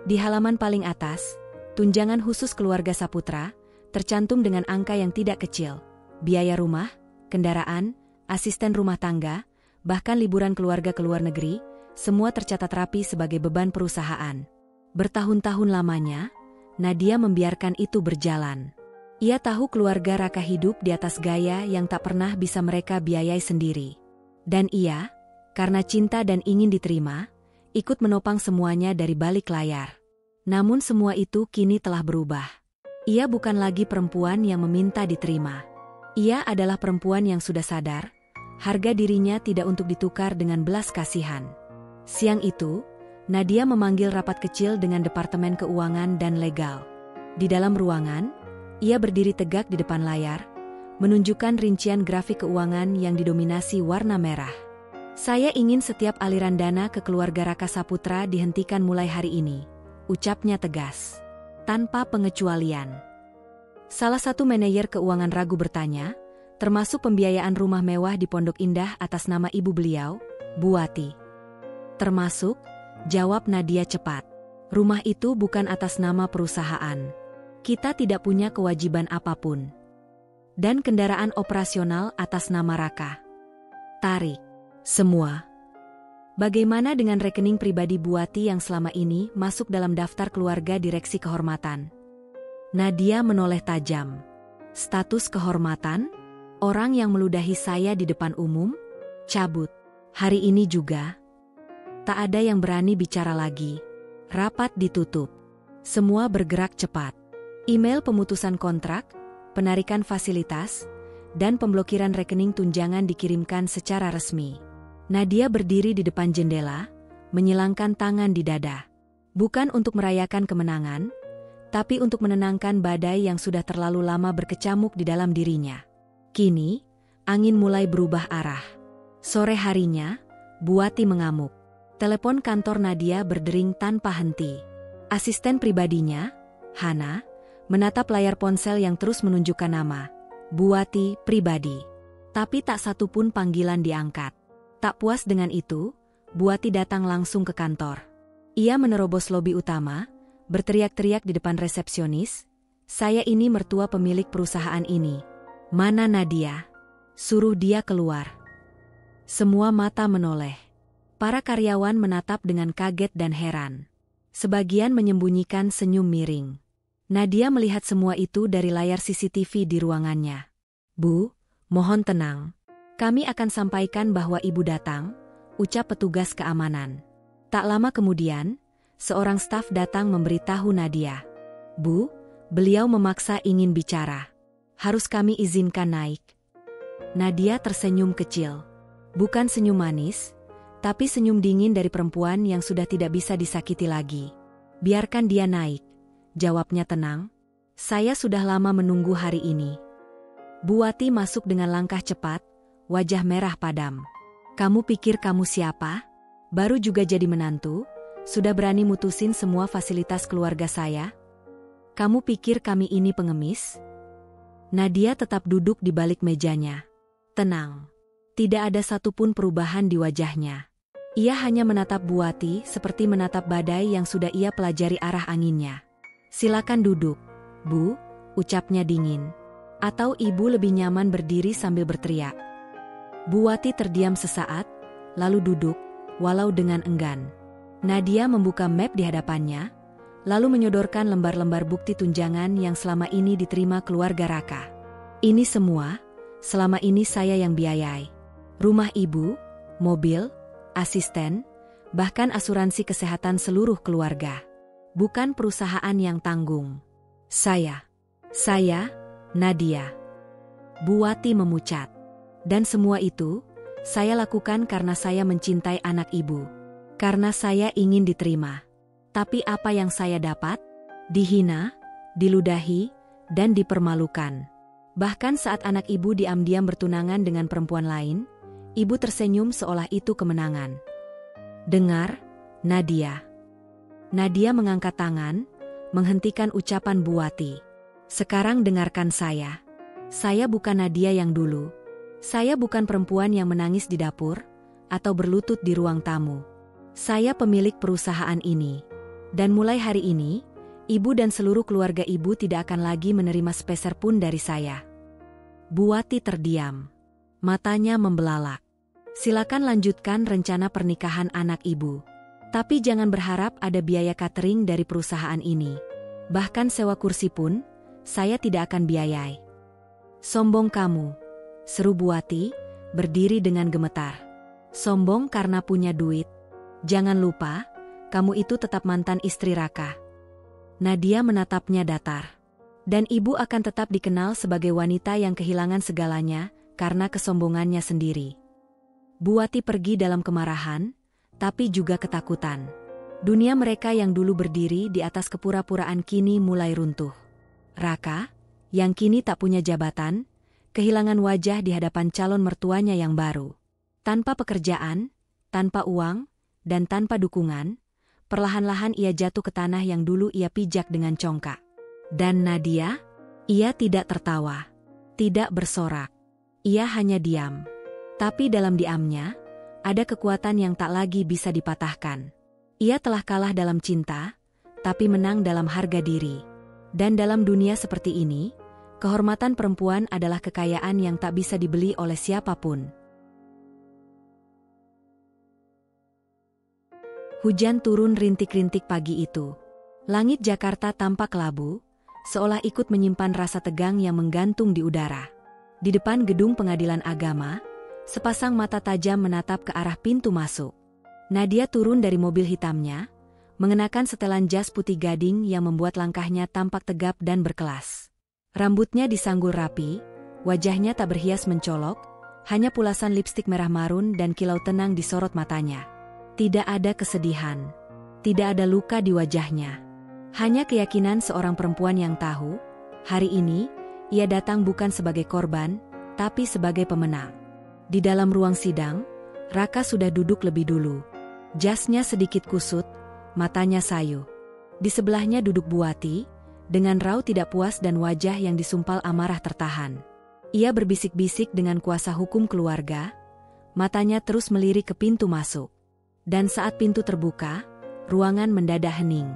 Di halaman paling atas, tunjangan khusus keluarga Saputra, tercantum dengan angka yang tidak kecil. Biaya rumah, kendaraan, asisten rumah tangga, bahkan liburan keluarga ke luar negeri, semua tercatat rapi sebagai beban perusahaan. Bertahun-tahun lamanya, Nadia membiarkan itu berjalan. Ia tahu keluarga Raka hidup di atas gaya yang tak pernah bisa mereka biayai sendiri. Dan ia, karena cinta dan ingin diterima, ikut menopang semuanya dari balik layar. Namun semua itu kini telah berubah. Ia bukan lagi perempuan yang meminta diterima. Ia adalah perempuan yang sudah sadar, harga dirinya tidak untuk ditukar dengan belas kasihan. Siang itu, Nadia memanggil rapat kecil dengan Departemen Keuangan dan Legal. Di dalam ruangan, ia berdiri tegak di depan layar, menunjukkan rincian grafik keuangan yang didominasi warna merah. Saya ingin setiap aliran dana ke keluarga Raka Saputra dihentikan mulai hari ini, ucapnya tegas. Tanpa pengecualian. Salah satu manajer keuangan ragu bertanya, termasuk pembiayaan rumah mewah di Pondok Indah atas nama ibu beliau, Buati. Termasuk, jawab Nadia cepat. Rumah itu bukan atas nama perusahaan. Kita tidak punya kewajiban apapun. Dan kendaraan operasional atas nama Raka. Tarik. Semua. Bagaimana dengan rekening pribadi Buati yang selama ini masuk dalam daftar keluarga direksi kehormatan? Nadia menoleh tajam. Status kehormatan? Orang yang meludahi saya di depan umum? Cabut. Hari ini juga. Tak ada yang berani bicara lagi. Rapat ditutup. Semua bergerak cepat. Email pemutusan kontrak, penarikan fasilitas, dan pemblokiran rekening tunjangan dikirimkan secara resmi. Nadia berdiri di depan jendela, menyilangkan tangan di dada. Bukan untuk merayakan kemenangan, tapi untuk menenangkan badai yang sudah terlalu lama berkecamuk di dalam dirinya. Kini, angin mulai berubah arah. Sore harinya, Buati mengamuk. Telepon kantor Nadia berdering tanpa henti. Asisten pribadinya, Hana, menatap layar ponsel yang terus menunjukkan nama, Buati pribadi. Tapi tak satu pun panggilan diangkat. Tak puas dengan itu, Buati datang langsung ke kantor. Ia menerobos lobi utama, berteriak-teriak di depan resepsionis, "Saya ini mertua pemilik perusahaan ini. Mana Nadia? Suruh dia keluar." Semua mata menoleh. Para karyawan menatap dengan kaget dan heran. Sebagian menyembunyikan senyum miring. Nadia melihat semua itu dari layar CCTV di ruangannya. "Bu, mohon tenang. Kami akan sampaikan bahwa ibu datang," ucap petugas keamanan. Tak lama kemudian, seorang staf datang memberitahu Nadia. "Bu, beliau memaksa ingin bicara. Harus kami izinkan naik." Nadia tersenyum kecil. Bukan senyum manis, tapi senyum dingin dari perempuan yang sudah tidak bisa disakiti lagi. "Biarkan dia naik. jawabnya tenang. Saya sudah lama menunggu hari ini. Buati masuk dengan langkah cepat, wajah merah padam. Kamu pikir kamu siapa? Baru juga jadi menantu, sudah berani mutusin semua fasilitas keluarga saya? Kamu pikir kami ini pengemis? Nadia tetap duduk di balik mejanya. Tenang. Tidak ada satupun perubahan di wajahnya. Ia hanya menatap Buati seperti menatap badai yang sudah ia pelajari arah anginnya. Silakan duduk, Bu, ucapnya dingin. Atau ibu lebih nyaman berdiri sambil berteriak. Buati terdiam sesaat, lalu duduk, walau dengan enggan. Nadia membuka map di hadapannya, lalu menyodorkan lembar-lembar bukti tunjangan yang selama ini diterima keluarga Raka. Ini semua, selama ini saya yang biayai. Rumah ibu, mobil, asisten, bahkan asuransi kesehatan seluruh keluarga. Bukan perusahaan yang tanggung. Saya, Nadia. Buati memucat. Dan semua itu, saya lakukan karena saya mencintai anak ibu. Karena saya ingin diterima. Tapi apa yang saya dapat? Dihina, diludahi, dan dipermalukan. Bahkan saat anak ibu diam-diam bertunangan dengan perempuan lain, ibu tersenyum seolah itu kemenangan. Dengar, Nadia. Nadia mengangkat tangan, menghentikan ucapan Buati. Sekarang dengarkan saya. Saya bukan Nadia yang dulu. Saya bukan perempuan yang menangis di dapur, atau berlutut di ruang tamu. Saya pemilik perusahaan ini. Dan mulai hari ini, ibu dan seluruh keluarga ibu tidak akan lagi menerima sepeser pun dari saya. Buati terdiam. Matanya membelalak. Silakan lanjutkan rencana pernikahan anak ibu. Tapi jangan berharap ada biaya catering dari perusahaan ini. Bahkan sewa kursi pun, saya tidak akan biayai. Sombong kamu, seru Buati, berdiri dengan gemetar. Sombong karena punya duit. Jangan lupa, kamu itu tetap mantan istri Raka. Nadia menatapnya datar. Dan ibu akan tetap dikenal sebagai wanita yang kehilangan segalanya karena kesombongannya sendiri. Buati pergi dalam kemarahan, tapi juga ketakutan. Dunia mereka yang dulu berdiri di atas kepura-puraan kini mulai runtuh. Raka, yang kini tak punya jabatan, kehilangan wajah di hadapan calon mertuanya yang baru. Tanpa pekerjaan, tanpa uang, dan tanpa dukungan, perlahan-lahan ia jatuh ke tanah yang dulu ia pijak dengan congkak. Dan Nadia? Ia tidak tertawa, tidak bersorak. Ia hanya diam. Tapi dalam diamnya, ada kekuatan yang tak lagi bisa dipatahkan. Ia telah kalah dalam cinta, tapi menang dalam harga diri. Dan dalam dunia seperti ini, kehormatan perempuan adalah kekayaan yang tak bisa dibeli oleh siapapun. Hujan turun rintik-rintik pagi itu. Langit Jakarta tampak kelabu, seolah ikut menyimpan rasa tegang yang menggantung di udara. Di depan gedung pengadilan agama, sepasang mata tajam menatap ke arah pintu masuk. Nadia turun dari mobil hitamnya, mengenakan setelan jas putih gading yang membuat langkahnya tampak tegap dan berkelas. Rambutnya disanggul rapi, wajahnya tak berhias mencolok, hanya pulasan lipstik merah marun dan kilau tenang disorot matanya. Tidak ada kesedihan, tidak ada luka di wajahnya. Hanya keyakinan seorang perempuan yang tahu, hari ini, ia datang bukan sebagai korban, tapi sebagai pemenang. Di dalam ruang sidang, Raka sudah duduk lebih dulu. Jasnya sedikit kusut, matanya sayu. Di sebelahnya duduk Buati, dengan raut tidak puas dan wajah yang disumpal amarah tertahan. Ia berbisik-bisik dengan kuasa hukum keluarga, matanya terus melirik ke pintu masuk. Dan saat pintu terbuka, ruangan mendadak hening.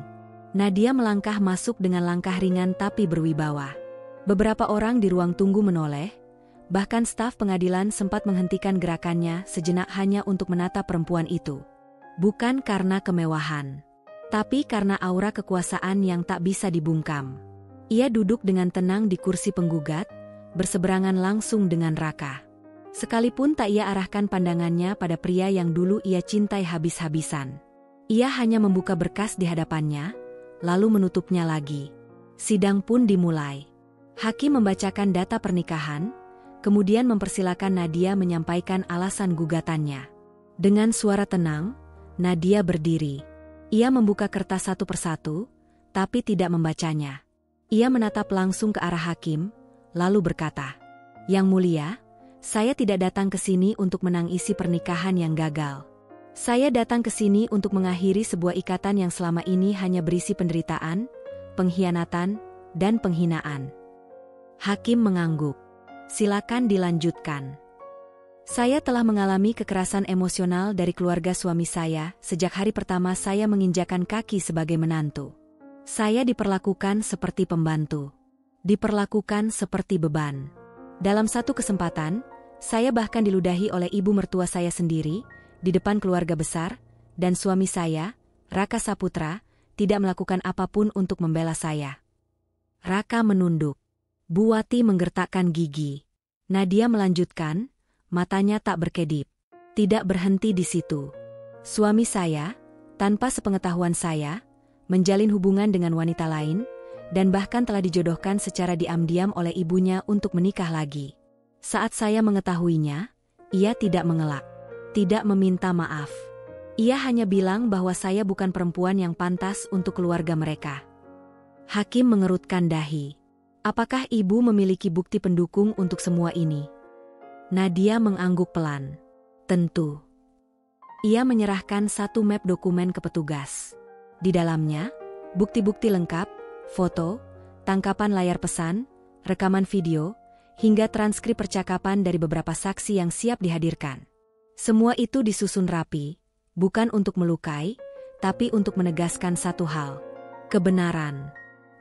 Nadia melangkah masuk dengan langkah ringan tapi berwibawa. Beberapa orang di ruang tunggu menoleh, bahkan staf pengadilan sempat menghentikan gerakannya sejenak hanya untuk menatap perempuan itu. Bukan karena kemewahan, tapi karena aura kekuasaan yang tak bisa dibungkam. Ia duduk dengan tenang di kursi penggugat, berseberangan langsung dengan Raka. Sekalipun tak ia arahkan pandangannya pada pria yang dulu ia cintai habis-habisan. Ia hanya membuka berkas di hadapannya, lalu menutupnya lagi. Sidang pun dimulai. Hakim membacakan data pernikahan, kemudian mempersilakan Nadia menyampaikan alasan gugatannya. Dengan suara tenang, Nadia berdiri. Ia membuka kertas satu persatu, tapi tidak membacanya. Ia menatap langsung ke arah hakim, lalu berkata, "Yang mulia, saya tidak datang ke sini untuk menangisi pernikahan yang gagal. Saya datang ke sini untuk mengakhiri sebuah ikatan yang selama ini hanya berisi penderitaan, pengkhianatan, dan penghinaan." Hakim mengangguk. "Silakan dilanjutkan." "Saya telah mengalami kekerasan emosional dari keluarga suami saya sejak hari pertama saya menginjakan kaki sebagai menantu. Saya diperlakukan seperti pembantu. Diperlakukan seperti beban. Dalam satu kesempatan, saya bahkan diludahi oleh ibu mertua saya sendiri, di depan keluarga besar, dan suami saya, Raka Saputra, tidak melakukan apapun untuk membela saya." Raka menunduk. Bu Wati menggertakkan gigi. Nadia melanjutkan, matanya tak berkedip. "Tidak berhenti di situ. Suami saya, tanpa sepengetahuan saya, menjalin hubungan dengan wanita lain, dan bahkan telah dijodohkan secara diam-diam oleh ibunya untuk menikah lagi. Saat saya mengetahuinya, ia tidak mengelak, tidak meminta maaf. Ia hanya bilang bahwa saya bukan perempuan yang pantas untuk keluarga mereka." Hakim mengerutkan dahi. "Apakah ibu memiliki bukti pendukung untuk semua ini?" Nadia mengangguk pelan. "Tentu." Ia menyerahkan satu map dokumen ke petugas. Di dalamnya, bukti-bukti lengkap, foto, tangkapan layar pesan, rekaman video, hingga transkrip percakapan dari beberapa saksi yang siap dihadirkan. Semua itu disusun rapi, bukan untuk melukai, tapi untuk menegaskan satu hal: kebenaran.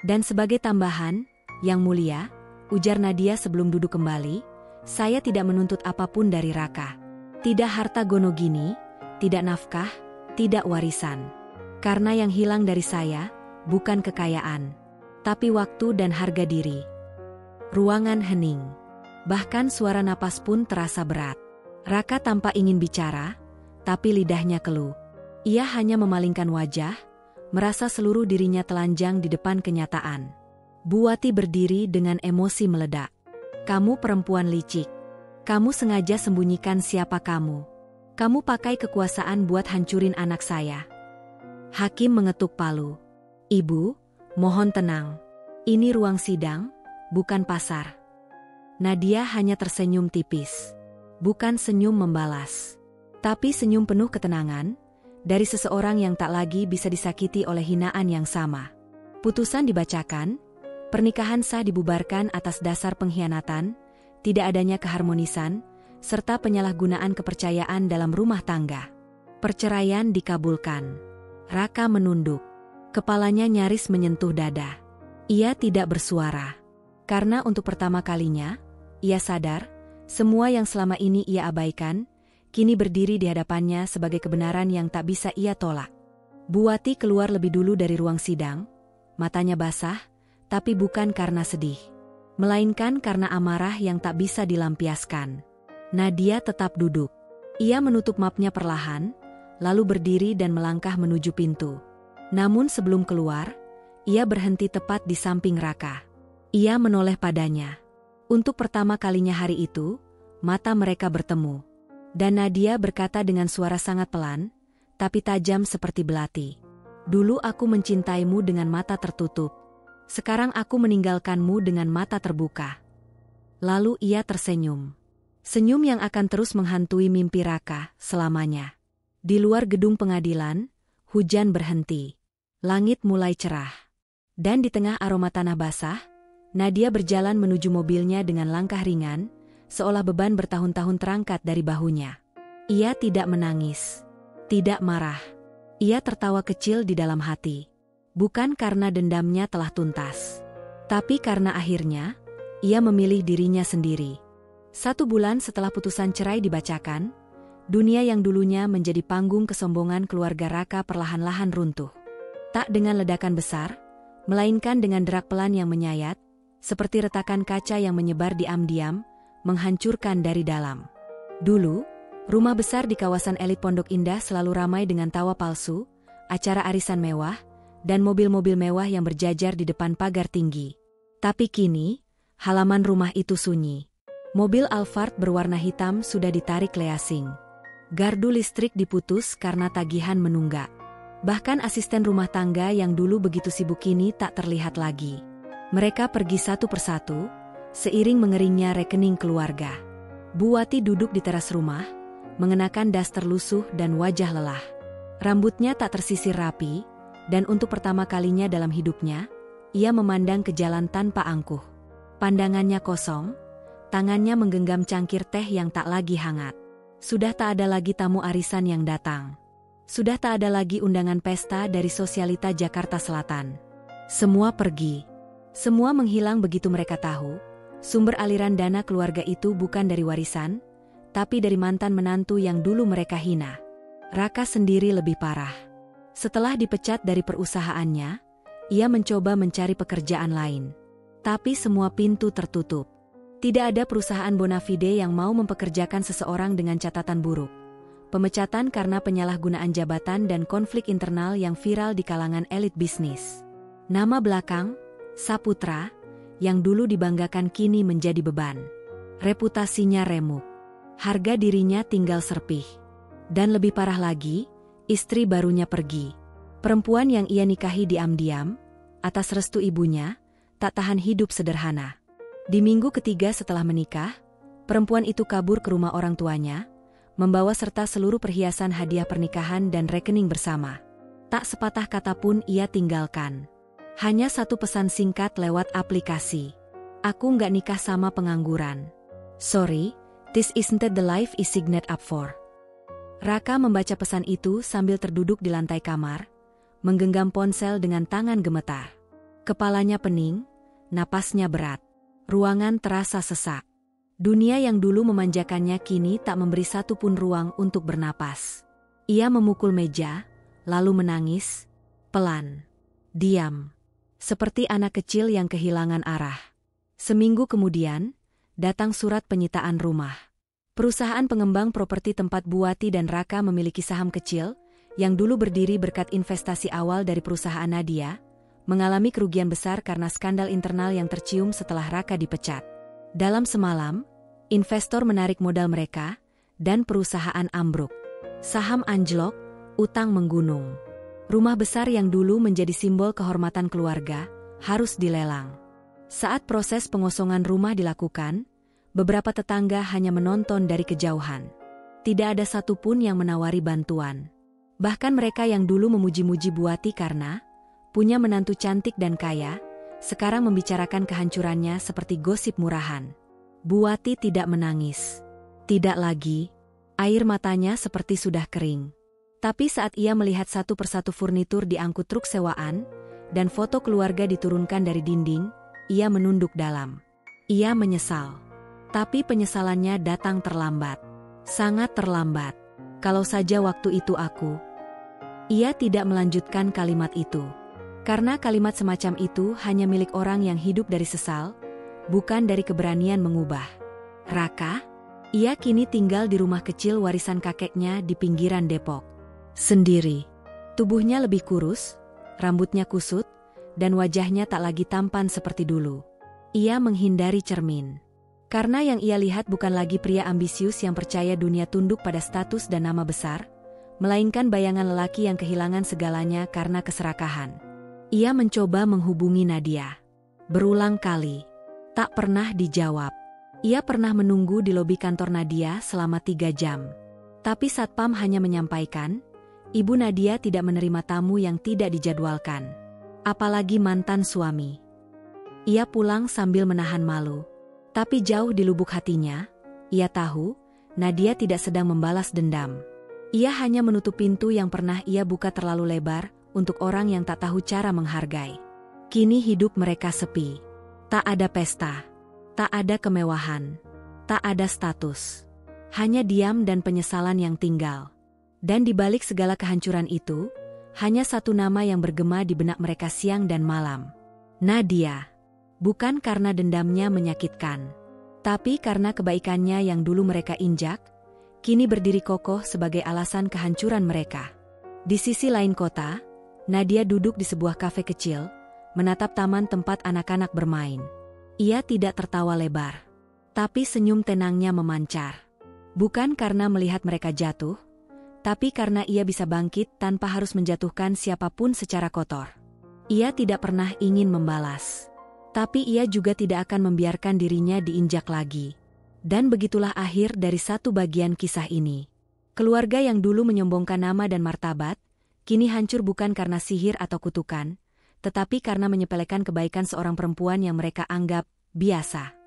"Dan sebagai tambahan, Yang mulia," ujar Nadia sebelum duduk kembali, "saya tidak menuntut apapun dari Raka. Tidak harta gono gini, tidak nafkah, tidak warisan. Karena yang hilang dari saya, bukan kekayaan, tapi waktu dan harga diri." Ruangan hening. Bahkan suara napas pun terasa berat. Raka tampak ingin bicara, tapi lidahnya keluh. Ia hanya memalingkan wajah, merasa seluruh dirinya telanjang di depan kenyataan. Bu Wati berdiri dengan emosi meledak. "Kamu perempuan licik. Kamu sengaja sembunyikan siapa kamu. Kamu pakai kekuasaan buat hancurin anak saya." Hakim mengetuk palu. "Ibu, mohon tenang. Ini ruang sidang, bukan pasar." Nadia hanya tersenyum tipis. Bukan senyum membalas, tapi senyum penuh ketenangan, dari seseorang yang tak lagi bisa disakiti oleh hinaan yang sama. Putusan dibacakan, pernikahan sah dibubarkan atas dasar pengkhianatan, tidak adanya keharmonisan, serta penyalahgunaan kepercayaan dalam rumah tangga. Perceraian dikabulkan. Raka menunduk. Kepalanya nyaris menyentuh dada. Ia tidak bersuara. Karena untuk pertama kalinya, ia sadar, semua yang selama ini ia abaikan, kini berdiri di hadapannya sebagai kebenaran yang tak bisa ia tolak. Bu Wati keluar lebih dulu dari ruang sidang, matanya basah, tapi bukan karena sedih, melainkan karena amarah yang tak bisa dilampiaskan. Nadia tetap duduk. Ia menutup mapnya perlahan, lalu berdiri dan melangkah menuju pintu. Namun sebelum keluar, ia berhenti tepat di samping Raka. Ia menoleh padanya. Untuk pertama kalinya hari itu, mata mereka bertemu. Dan Nadia berkata dengan suara sangat pelan, tapi tajam seperti belati. "Dulu aku mencintaimu dengan mata tertutup. Sekarang aku meninggalkanmu dengan mata terbuka." Lalu ia tersenyum. Senyum yang akan terus menghantui mimpi Raka selamanya. Di luar gedung pengadilan, hujan berhenti. Langit mulai cerah. Dan di tengah aroma tanah basah, Nadia berjalan menuju mobilnya dengan langkah ringan, seolah beban bertahun-tahun terangkat dari bahunya. Ia tidak menangis, tidak marah. Ia tertawa kecil di dalam hati. Bukan karena dendamnya telah tuntas, tapi karena akhirnya, ia memilih dirinya sendiri. 1 bulan setelah putusan cerai dibacakan, dunia yang dulunya menjadi panggung kesombongan keluarga Raka perlahan-lahan runtuh. Tak dengan ledakan besar, melainkan dengan derak pelan yang menyayat, seperti retakan kaca yang menyebar diam-diam, menghancurkan dari dalam. Dulu, rumah besar di kawasan elit Pondok Indah selalu ramai dengan tawa palsu, acara arisan mewah, dan mobil-mobil mewah yang berjajar di depan pagar tinggi. Tapi kini, halaman rumah itu sunyi. Mobil Alphard berwarna hitam sudah ditarik leasing. Gardu listrik diputus karena tagihan menunggak. Bahkan asisten rumah tangga yang dulu begitu sibuk kini tak terlihat lagi. Mereka pergi satu persatu, seiring mengeringnya rekening keluarga. Bu Wati duduk di teras rumah, mengenakan daster lusuh dan wajah lelah. Rambutnya tak tersisir rapi, dan untuk pertama kalinya dalam hidupnya, ia memandang ke jalan tanpa angkuh. Pandangannya kosong, tangannya menggenggam cangkir teh yang tak lagi hangat. Sudah tak ada lagi tamu arisan yang datang. Sudah tak ada lagi undangan pesta dari sosialita Jakarta Selatan. Semua pergi. Semua menghilang begitu mereka tahu, sumber aliran dana keluarga itu bukan dari warisan, tapi dari mantan menantu yang dulu mereka hina. Raka sendiri lebih parah. Setelah dipecat dari perusahaannya, ia mencoba mencari pekerjaan lain. Tapi semua pintu tertutup. Tidak ada perusahaan bona fide yang mau mempekerjakan seseorang dengan catatan buruk. Pemecatan karena penyalahgunaan jabatan dan konflik internal yang viral di kalangan elit bisnis. Nama belakang, Saputra, yang dulu dibanggakan kini menjadi beban. Reputasinya remuk. Harga dirinya tinggal serpih. Dan lebih parah lagi, istri barunya pergi. Perempuan yang ia nikahi diam-diam, atas restu ibunya, tak tahan hidup sederhana. Di minggu ketiga setelah menikah, perempuan itu kabur ke rumah orang tuanya, membawa serta seluruh perhiasan hadiah pernikahan dan rekening bersama. Tak sepatah kata pun ia tinggalkan. Hanya satu pesan singkat lewat aplikasi. Aku nggak nikah sama pengangguran. Sorry, this isn't the life I signed up for. Raka membaca pesan itu sambil terduduk di lantai kamar, menggenggam ponsel dengan tangan gemetar. Kepalanya pening, napasnya berat. Ruangan terasa sesak. Dunia yang dulu memanjakannya kini tak memberi satu pun ruang untuk bernapas. Ia memukul meja, lalu menangis, pelan, diam. Seperti anak kecil yang kehilangan arah. Seminggu kemudian, datang surat penyitaan rumah. Perusahaan pengembang properti tempat Bu Wati dan Raka memiliki saham kecil, yang dulu berdiri berkat investasi awal dari perusahaan Nadia, mengalami kerugian besar karena skandal internal yang tercium setelah Raka dipecat. Dalam semalam, investor menarik modal mereka, dan perusahaan ambruk. Saham anjlok, utang menggunung. Rumah besar yang dulu menjadi simbol kehormatan keluarga, harus dilelang. Saat proses pengosongan rumah dilakukan, beberapa tetangga hanya menonton dari kejauhan. Tidak ada satupun yang menawari bantuan. Bahkan mereka yang dulu memuji-muji Bu Wati karena punya menantu cantik dan kaya, sekarang membicarakan kehancurannya seperti gosip murahan. Bu Wati tidak menangis. Tidak lagi. Air matanya seperti sudah kering. Tapi saat ia melihat satu persatu furnitur diangkut truk sewaan, dan foto keluarga diturunkan dari dinding, ia menunduk dalam. Ia menyesal. Tapi penyesalannya datang terlambat. Sangat terlambat. Kalau saja waktu itu aku. Ia tidak melanjutkan kalimat itu. Karena kalimat semacam itu hanya milik orang yang hidup dari sesal, bukan dari keberanian mengubah. Raka? Ia kini tinggal di rumah kecil warisan kakeknya di pinggiran Depok. Sendiri. Tubuhnya lebih kurus, rambutnya kusut, dan wajahnya tak lagi tampan seperti dulu. Ia menghindari cermin. Karena yang ia lihat bukan lagi pria ambisius yang percaya dunia tunduk pada status dan nama besar, melainkan bayangan lelaki yang kehilangan segalanya karena keserakahan. Ia mencoba menghubungi Nadia. Berulang kali. Tak pernah dijawab. Ia pernah menunggu di lobi kantor Nadia selama 3 jam. Tapi Satpam hanya menyampaikan, Ibu Nadia tidak menerima tamu yang tidak dijadwalkan. Apalagi mantan suami. Ia pulang sambil menahan malu. Tapi jauh di lubuk hatinya, ia tahu, Nadia tidak sedang membalas dendam. Ia hanya menutup pintu yang pernah ia buka terlalu lebar, untuk orang yang tak tahu cara menghargai. Kini hidup mereka sepi. Tak ada pesta. Tak ada kemewahan. Tak ada status. Hanya diam dan penyesalan yang tinggal. Dan di balik segala kehancuran itu, hanya satu nama yang bergema di benak mereka siang dan malam. Nadia. Bukan karena dendamnya menyakitkan. Tapi karena kebaikannya yang dulu mereka injak, kini berdiri kokoh sebagai alasan kehancuran mereka. Di sisi lain kota, Nadia duduk di sebuah kafe kecil, menatap taman tempat anak-anak bermain. Ia tidak tertawa lebar. Tapi senyum tenangnya memancar. Bukan karena melihat mereka jatuh, Tapi karena ia bisa bangkit tanpa harus menjatuhkan siapapun secara kotor. Ia tidak pernah ingin membalas. Tapi ia juga tidak akan membiarkan dirinya diinjak lagi. Dan begitulah akhir dari satu bagian kisah ini. Keluarga yang dulu menyombongkan nama dan martabat, kini hancur bukan karena sihir atau kutukan, tetapi karena menyepelekan kebaikan seorang perempuan yang mereka anggap biasa.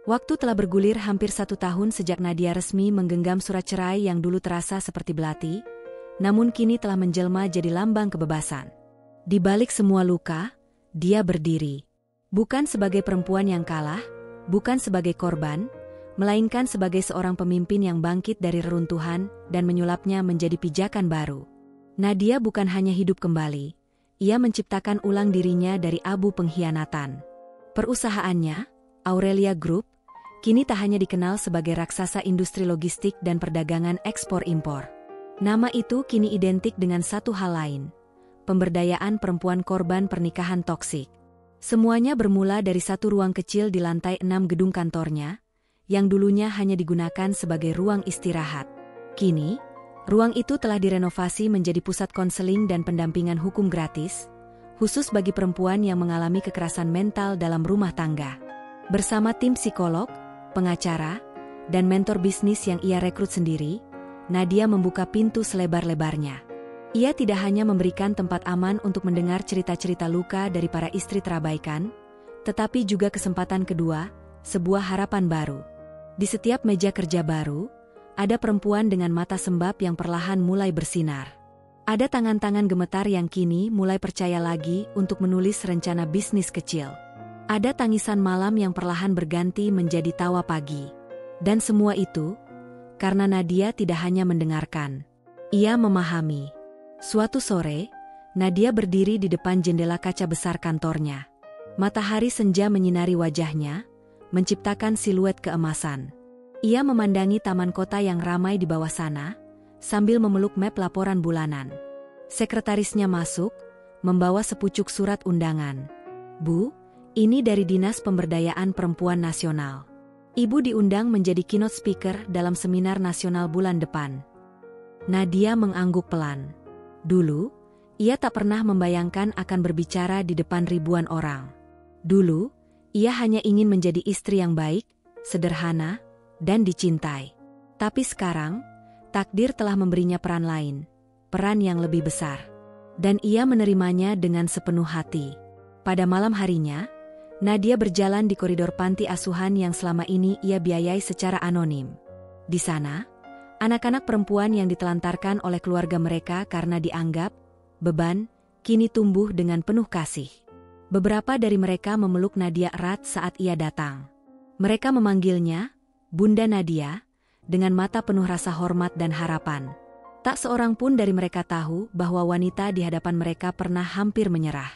Waktu telah bergulir hampir 1 tahun sejak Nadia resmi menggenggam surat cerai yang dulu terasa seperti belati, namun kini telah menjelma jadi lambang kebebasan. Di balik semua luka, dia berdiri. Bukan sebagai perempuan yang kalah, bukan sebagai korban, melainkan sebagai seorang pemimpin yang bangkit dari reruntuhan dan menyulapnya menjadi pijakan baru. Nadia bukan hanya hidup kembali, ia menciptakan ulang dirinya dari abu pengkhianatan. Perusahaannya, Aurelia Group, kini tak hanya dikenal sebagai raksasa industri logistik dan perdagangan ekspor-impor. Nama itu kini identik dengan satu hal lain, pemberdayaan perempuan korban pernikahan toksik. Semuanya bermula dari satu ruang kecil di lantai 6 gedung kantornya, yang dulunya hanya digunakan sebagai ruang istirahat. Kini, ruang itu telah direnovasi menjadi pusat konseling dan pendampingan hukum gratis, khusus bagi perempuan yang mengalami kekerasan mental dalam rumah tangga. Bersama tim psikolog, pengacara, dan mentor bisnis yang ia rekrut sendiri, Nadia membuka pintu selebar-lebarnya. Ia tidak hanya memberikan tempat aman untuk mendengar cerita-cerita luka dari para istri terabaikan, tetapi juga kesempatan kedua, sebuah harapan baru. Di setiap meja kerja baru, ada perempuan dengan mata sembab yang perlahan mulai bersinar. Ada tangan-tangan gemetar yang kini mulai percaya lagi untuk menulis rencana bisnis kecil. Ada tangisan malam yang perlahan berganti menjadi tawa pagi. Dan semua itu, karena Nadia tidak hanya mendengarkan. Ia memahami. Suatu sore, Nadia berdiri di depan jendela kaca besar kantornya. Matahari senja menyinari wajahnya, menciptakan siluet keemasan. Ia memandangi taman kota yang ramai di bawah sana, sambil memeluk map laporan bulanan. Sekretarisnya masuk, membawa sepucuk surat undangan. "Bu, ini dari Dinas Pemberdayaan Perempuan Nasional. Ibu diundang menjadi keynote speaker dalam seminar nasional bulan depan." Nadia mengangguk pelan. Dulu, ia tak pernah membayangkan akan berbicara di depan ribuan orang. Dulu, ia hanya ingin menjadi istri yang baik, sederhana, dan dicintai. Tapi sekarang, takdir telah memberinya peran lain, peran yang lebih besar. Dan ia menerimanya dengan sepenuh hati. Pada malam harinya, Nadia berjalan di koridor panti asuhan yang selama ini ia biayai secara anonim. Di sana, anak-anak perempuan yang ditelantarkan oleh keluarga mereka karena dianggap beban, kini tumbuh dengan penuh kasih. Beberapa dari mereka memeluk Nadia erat saat ia datang. Mereka memanggilnya Bunda Nadia, dengan mata penuh rasa hormat dan harapan. Tak seorang pun dari mereka tahu bahwa wanita di hadapan mereka pernah hampir menyerah.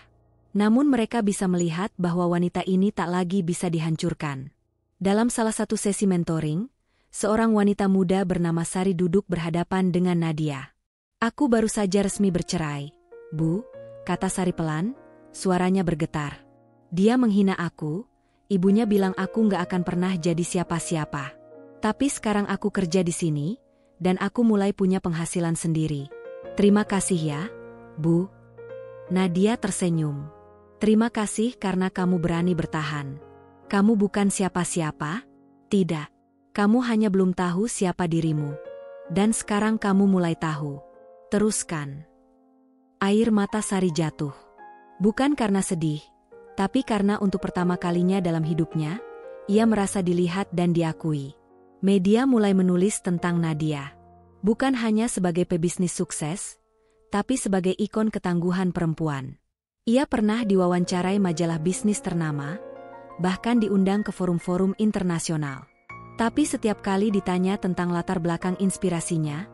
Namun mereka bisa melihat bahwa wanita ini tak lagi bisa dihancurkan. Dalam salah satu sesi mentoring, seorang wanita muda bernama Sari duduk berhadapan dengan Nadia. "Aku baru saja resmi bercerai, Bu," kata Sari pelan, suaranya bergetar. "Dia menghina aku, ibunya bilang aku nggak akan pernah jadi siapa-siapa. Tapi sekarang aku kerja di sini, dan aku mulai punya penghasilan sendiri. Terima kasih ya, Bu." Nadia tersenyum. "Terima kasih karena kamu berani bertahan. Kamu bukan siapa-siapa? Tidak. Kamu hanya belum tahu siapa dirimu. Dan sekarang kamu mulai tahu. Teruskan." Air mata Sari jatuh. Bukan karena sedih, tapi karena untuk pertama kalinya dalam hidupnya, ia merasa dilihat dan diakui. Media mulai menulis tentang Nadia. Bukan hanya sebagai pebisnis sukses, tapi sebagai ikon ketangguhan perempuan. Ia pernah diwawancarai majalah bisnis ternama, bahkan diundang ke forum-forum internasional. Tapi setiap kali ditanya tentang latar belakang inspirasinya,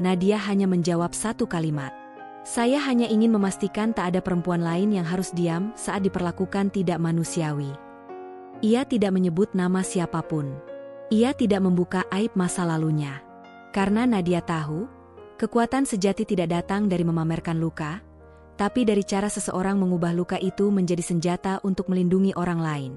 Nadia hanya menjawab satu kalimat. "Saya hanya ingin memastikan tak ada perempuan lain yang harus diam saat diperlakukan tidak manusiawi." Ia tidak menyebut nama siapapun. Ia tidak membuka aib masa lalunya. Karena Nadia tahu, kekuatan sejati tidak datang dari memamerkan luka, tapi dari cara seseorang mengubah luka itu menjadi senjata untuk melindungi orang lain.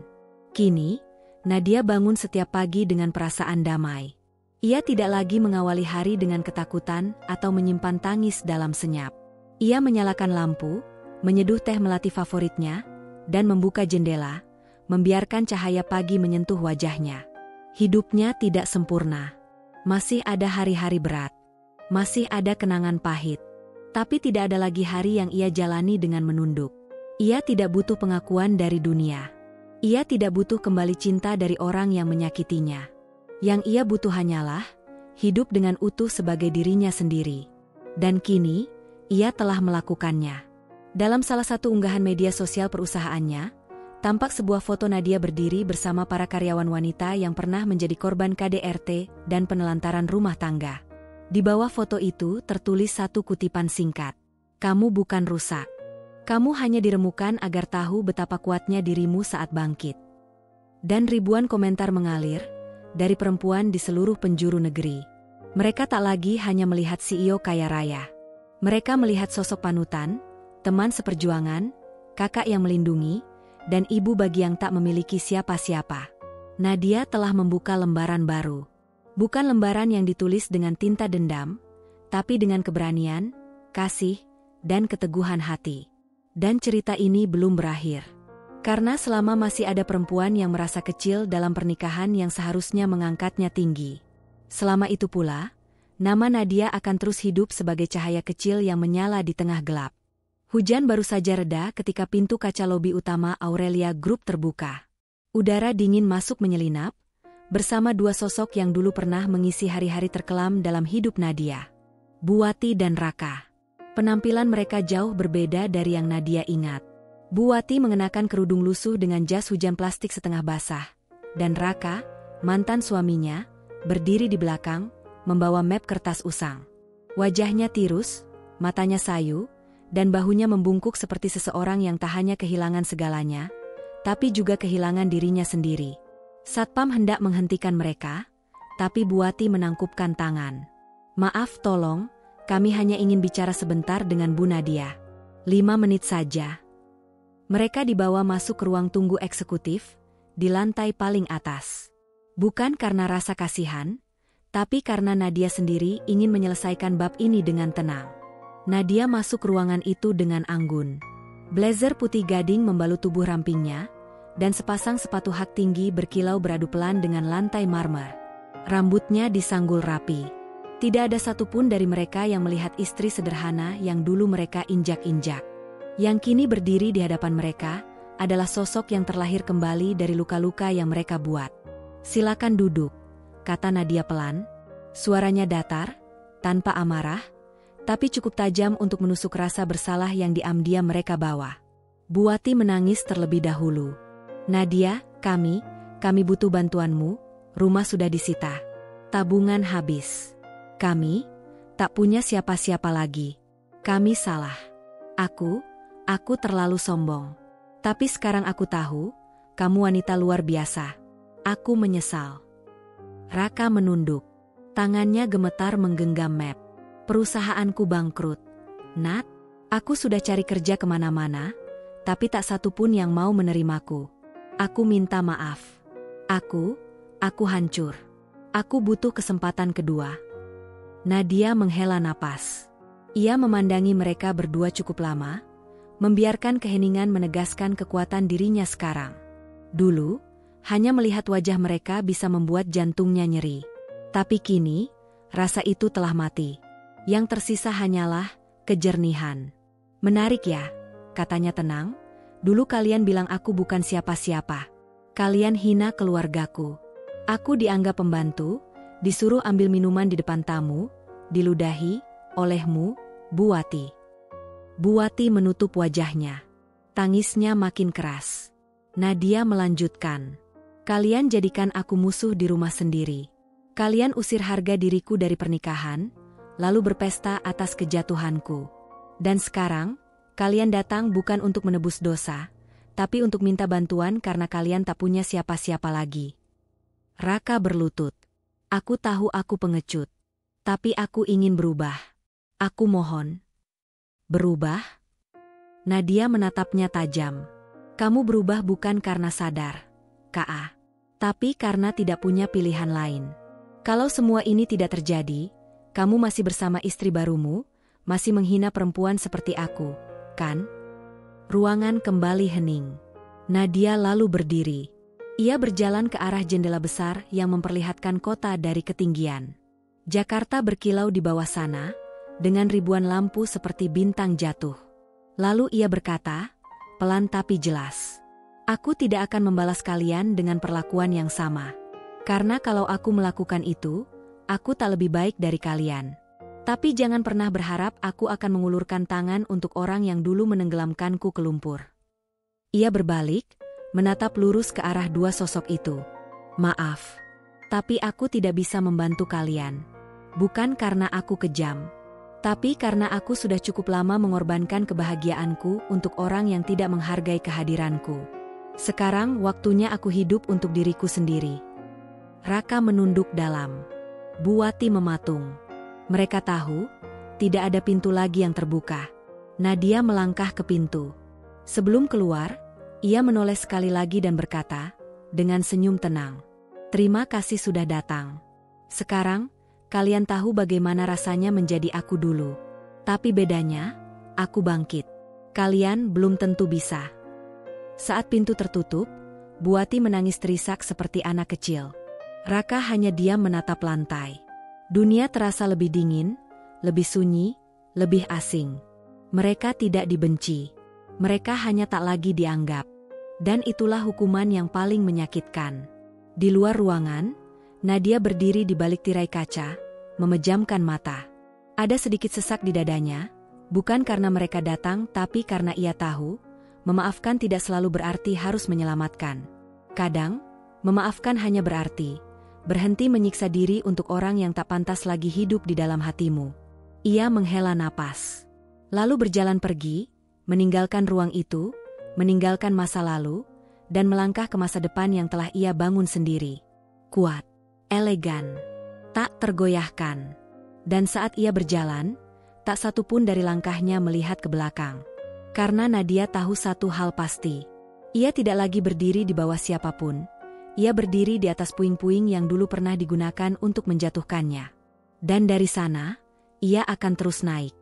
Kini, Nadia bangun setiap pagi dengan perasaan damai. Ia tidak lagi mengawali hari dengan ketakutan atau menyimpan tangis dalam senyap. Ia menyalakan lampu, menyeduh teh melati favoritnya, dan membuka jendela, membiarkan cahaya pagi menyentuh wajahnya. Hidupnya tidak sempurna. Masih ada hari-hari berat. Masih ada kenangan pahit. Tapi tidak ada lagi hari yang ia jalani dengan menunduk. Ia tidak butuh pengakuan dari dunia. Ia tidak butuh kembali cinta dari orang yang menyakitinya. Yang ia butuh hanyalah hidup dengan utuh sebagai dirinya sendiri. Dan kini, ia telah melakukannya. Dalam salah satu unggahan media sosial perusahaannya, tampak sebuah foto Nadia berdiri bersama para karyawan wanita yang pernah menjadi korban KDRT dan penelantaran rumah tangga. Di bawah foto itu tertulis satu kutipan singkat. "Kamu bukan rusak. Kamu hanya diremukan agar tahu betapa kuatnya dirimu saat bangkit." Dan ribuan komentar mengalir dari perempuan di seluruh penjuru negeri. Mereka tak lagi hanya melihat CEO kaya raya. Mereka melihat sosok panutan, teman seperjuangan, kakak yang melindungi, dan ibu bagi yang tak memiliki siapa-siapa. Nadia telah membuka lembaran baru. Bukan lembaran yang ditulis dengan tinta dendam, tapi dengan keberanian, kasih, dan keteguhan hati. Dan cerita ini belum berakhir. Karena selama masih ada perempuan yang merasa kecil dalam pernikahan yang seharusnya mengangkatnya tinggi. Selama itu pula, nama Nadia akan terus hidup sebagai cahaya kecil yang menyala di tengah gelap. Hujan baru saja reda ketika pintu kaca lobi utama Aurelia Group terbuka. Udara dingin masuk menyelinap, bersama dua sosok yang dulu pernah mengisi hari-hari terkelam dalam hidup Nadia. Buati dan Raka. Penampilan mereka jauh berbeda dari yang Nadia ingat. Buati mengenakan kerudung lusuh dengan jas hujan plastik setengah basah, dan Raka, mantan suaminya, berdiri di belakang, membawa map kertas usang. Wajahnya tirus, matanya sayu, dan bahunya membungkuk seperti seseorang yang tak hanya kehilangan segalanya, tapi juga kehilangan dirinya sendiri. Satpam hendak menghentikan mereka, tapi Buati menangkupkan tangan. "Maaf, tolong, kami hanya ingin bicara sebentar dengan Bu Nadia. 5 menit saja." Mereka dibawa masuk ke ruang tunggu eksekutif, di lantai paling atas. Bukan karena rasa kasihan, tapi karena Nadia sendiri ingin menyelesaikan bab ini dengan tenang. Nadia masuk ruangan itu dengan anggun. Blazer putih gading membalut tubuh rampingnya, dan sepasang sepatu hak tinggi berkilau beradu pelan dengan lantai marmer. Rambutnya disanggul rapi. Tidak ada satupun dari mereka yang melihat istri sederhana yang dulu mereka injak-injak. Yang kini berdiri di hadapan mereka adalah sosok yang terlahir kembali dari luka-luka yang mereka buat. "Silakan duduk," kata Nadia pelan. Suaranya datar, tanpa amarah, tapi cukup tajam untuk menusuk rasa bersalah yang diam-diam mereka bawa. Buati menangis terlebih dahulu. "Nadia, kami butuh bantuanmu, rumah sudah disita. Tabungan habis. Kami tak punya siapa-siapa lagi. Kami salah. Aku terlalu sombong. Tapi sekarang aku tahu, kamu wanita luar biasa. Aku menyesal." Raka menunduk. Tangannya gemetar menggenggam map. "Perusahaanku bangkrut. Nat, aku sudah cari kerja kemana-mana, tapi tak satu pun yang mau menerimaku. Aku minta maaf. Aku hancur. Aku butuh kesempatan kedua." Nadia menghela napas. Ia memandangi mereka berdua cukup lama, membiarkan keheningan menegaskan kekuatan dirinya sekarang. Dulu, hanya melihat wajah mereka bisa membuat jantungnya nyeri. Tapi kini, rasa itu telah mati. Yang tersisa hanyalah kejernihan. "Menarik ya," katanya tenang. "Dulu kalian bilang aku bukan siapa-siapa. Kalian hina keluargaku. Aku dianggap pembantu, disuruh ambil minuman di depan tamu, diludahi olehmu, Buati." Buati menutup wajahnya. Tangisnya makin keras. Nadia melanjutkan. "Kalian jadikan aku musuh di rumah sendiri. Kalian usir harga diriku dari pernikahan, lalu berpesta atas kejatuhanku. Dan sekarang, kalian datang bukan untuk menebus dosa, tapi untuk minta bantuan karena kalian tak punya siapa-siapa lagi." Raka berlutut. "Aku tahu aku pengecut. Tapi aku ingin berubah. Aku mohon." "Berubah?" Nadia menatapnya tajam. "Kamu berubah bukan karena sadar, Ka, tapi karena tidak punya pilihan lain. Kalau semua ini tidak terjadi, kamu masih bersama istri barumu, masih menghina perempuan seperti aku, kan? Ruangan kembali hening. Nadia lalu berdiri. Ia berjalan ke arah jendela besar yang memperlihatkan kota dari ketinggian. Jakarta berkilau di bawah sana, dengan ribuan lampu seperti bintang jatuh. Lalu ia berkata, pelan tapi jelas, "Aku tidak akan membalas kalian dengan perlakuan yang sama. Karena kalau aku melakukan itu, aku tak lebih baik dari kalian. Tapi jangan pernah berharap aku akan mengulurkan tangan untuk orang yang dulu menenggelamkanku ke lumpur." Ia berbalik, menatap lurus ke arah dua sosok itu. "Maaf, tapi aku tidak bisa membantu kalian. Bukan karena aku kejam, tapi karena aku sudah cukup lama mengorbankan kebahagiaanku untuk orang yang tidak menghargai kehadiranku. Sekarang waktunya aku hidup untuk diriku sendiri." Raka menunduk dalam. Buati mematung. Mereka tahu, tidak ada pintu lagi yang terbuka. Nadia melangkah ke pintu. Sebelum keluar, ia menoleh sekali lagi dan berkata, dengan senyum tenang, "Terima kasih sudah datang. Sekarang, kalian tahu bagaimana rasanya menjadi aku dulu. Tapi bedanya, aku bangkit. Kalian belum tentu bisa." Saat pintu tertutup, Buati menangis terisak seperti anak kecil. Raka hanya diam menatap lantai. Dunia terasa lebih dingin, lebih sunyi, lebih asing. Mereka tidak dibenci. Mereka hanya tak lagi dianggap. Dan itulah hukuman yang paling menyakitkan. Di luar ruangan, Nadia berdiri di balik tirai kaca, memejamkan mata. Ada sedikit sesak di dadanya, bukan karena mereka datang tapi karena ia tahu, memaafkan tidak selalu berarti harus menyelamatkan. Kadang, memaafkan hanya berarti berhenti menyiksa diri untuk orang yang tak pantas lagi hidup di dalam hatimu. Ia menghela napas, lalu berjalan pergi, meninggalkan ruang itu, meninggalkan masa lalu, dan melangkah ke masa depan yang telah ia bangun sendiri. Kuat, elegan, tak tergoyahkan. Dan saat ia berjalan, tak satu pun dari langkahnya melihat ke belakang. Karena Nadia tahu satu hal pasti. Ia tidak lagi berdiri di bawah siapapun. Ia berdiri di atas puing-puing yang dulu pernah digunakan untuk menjatuhkannya. Dan dari sana, ia akan terus naik.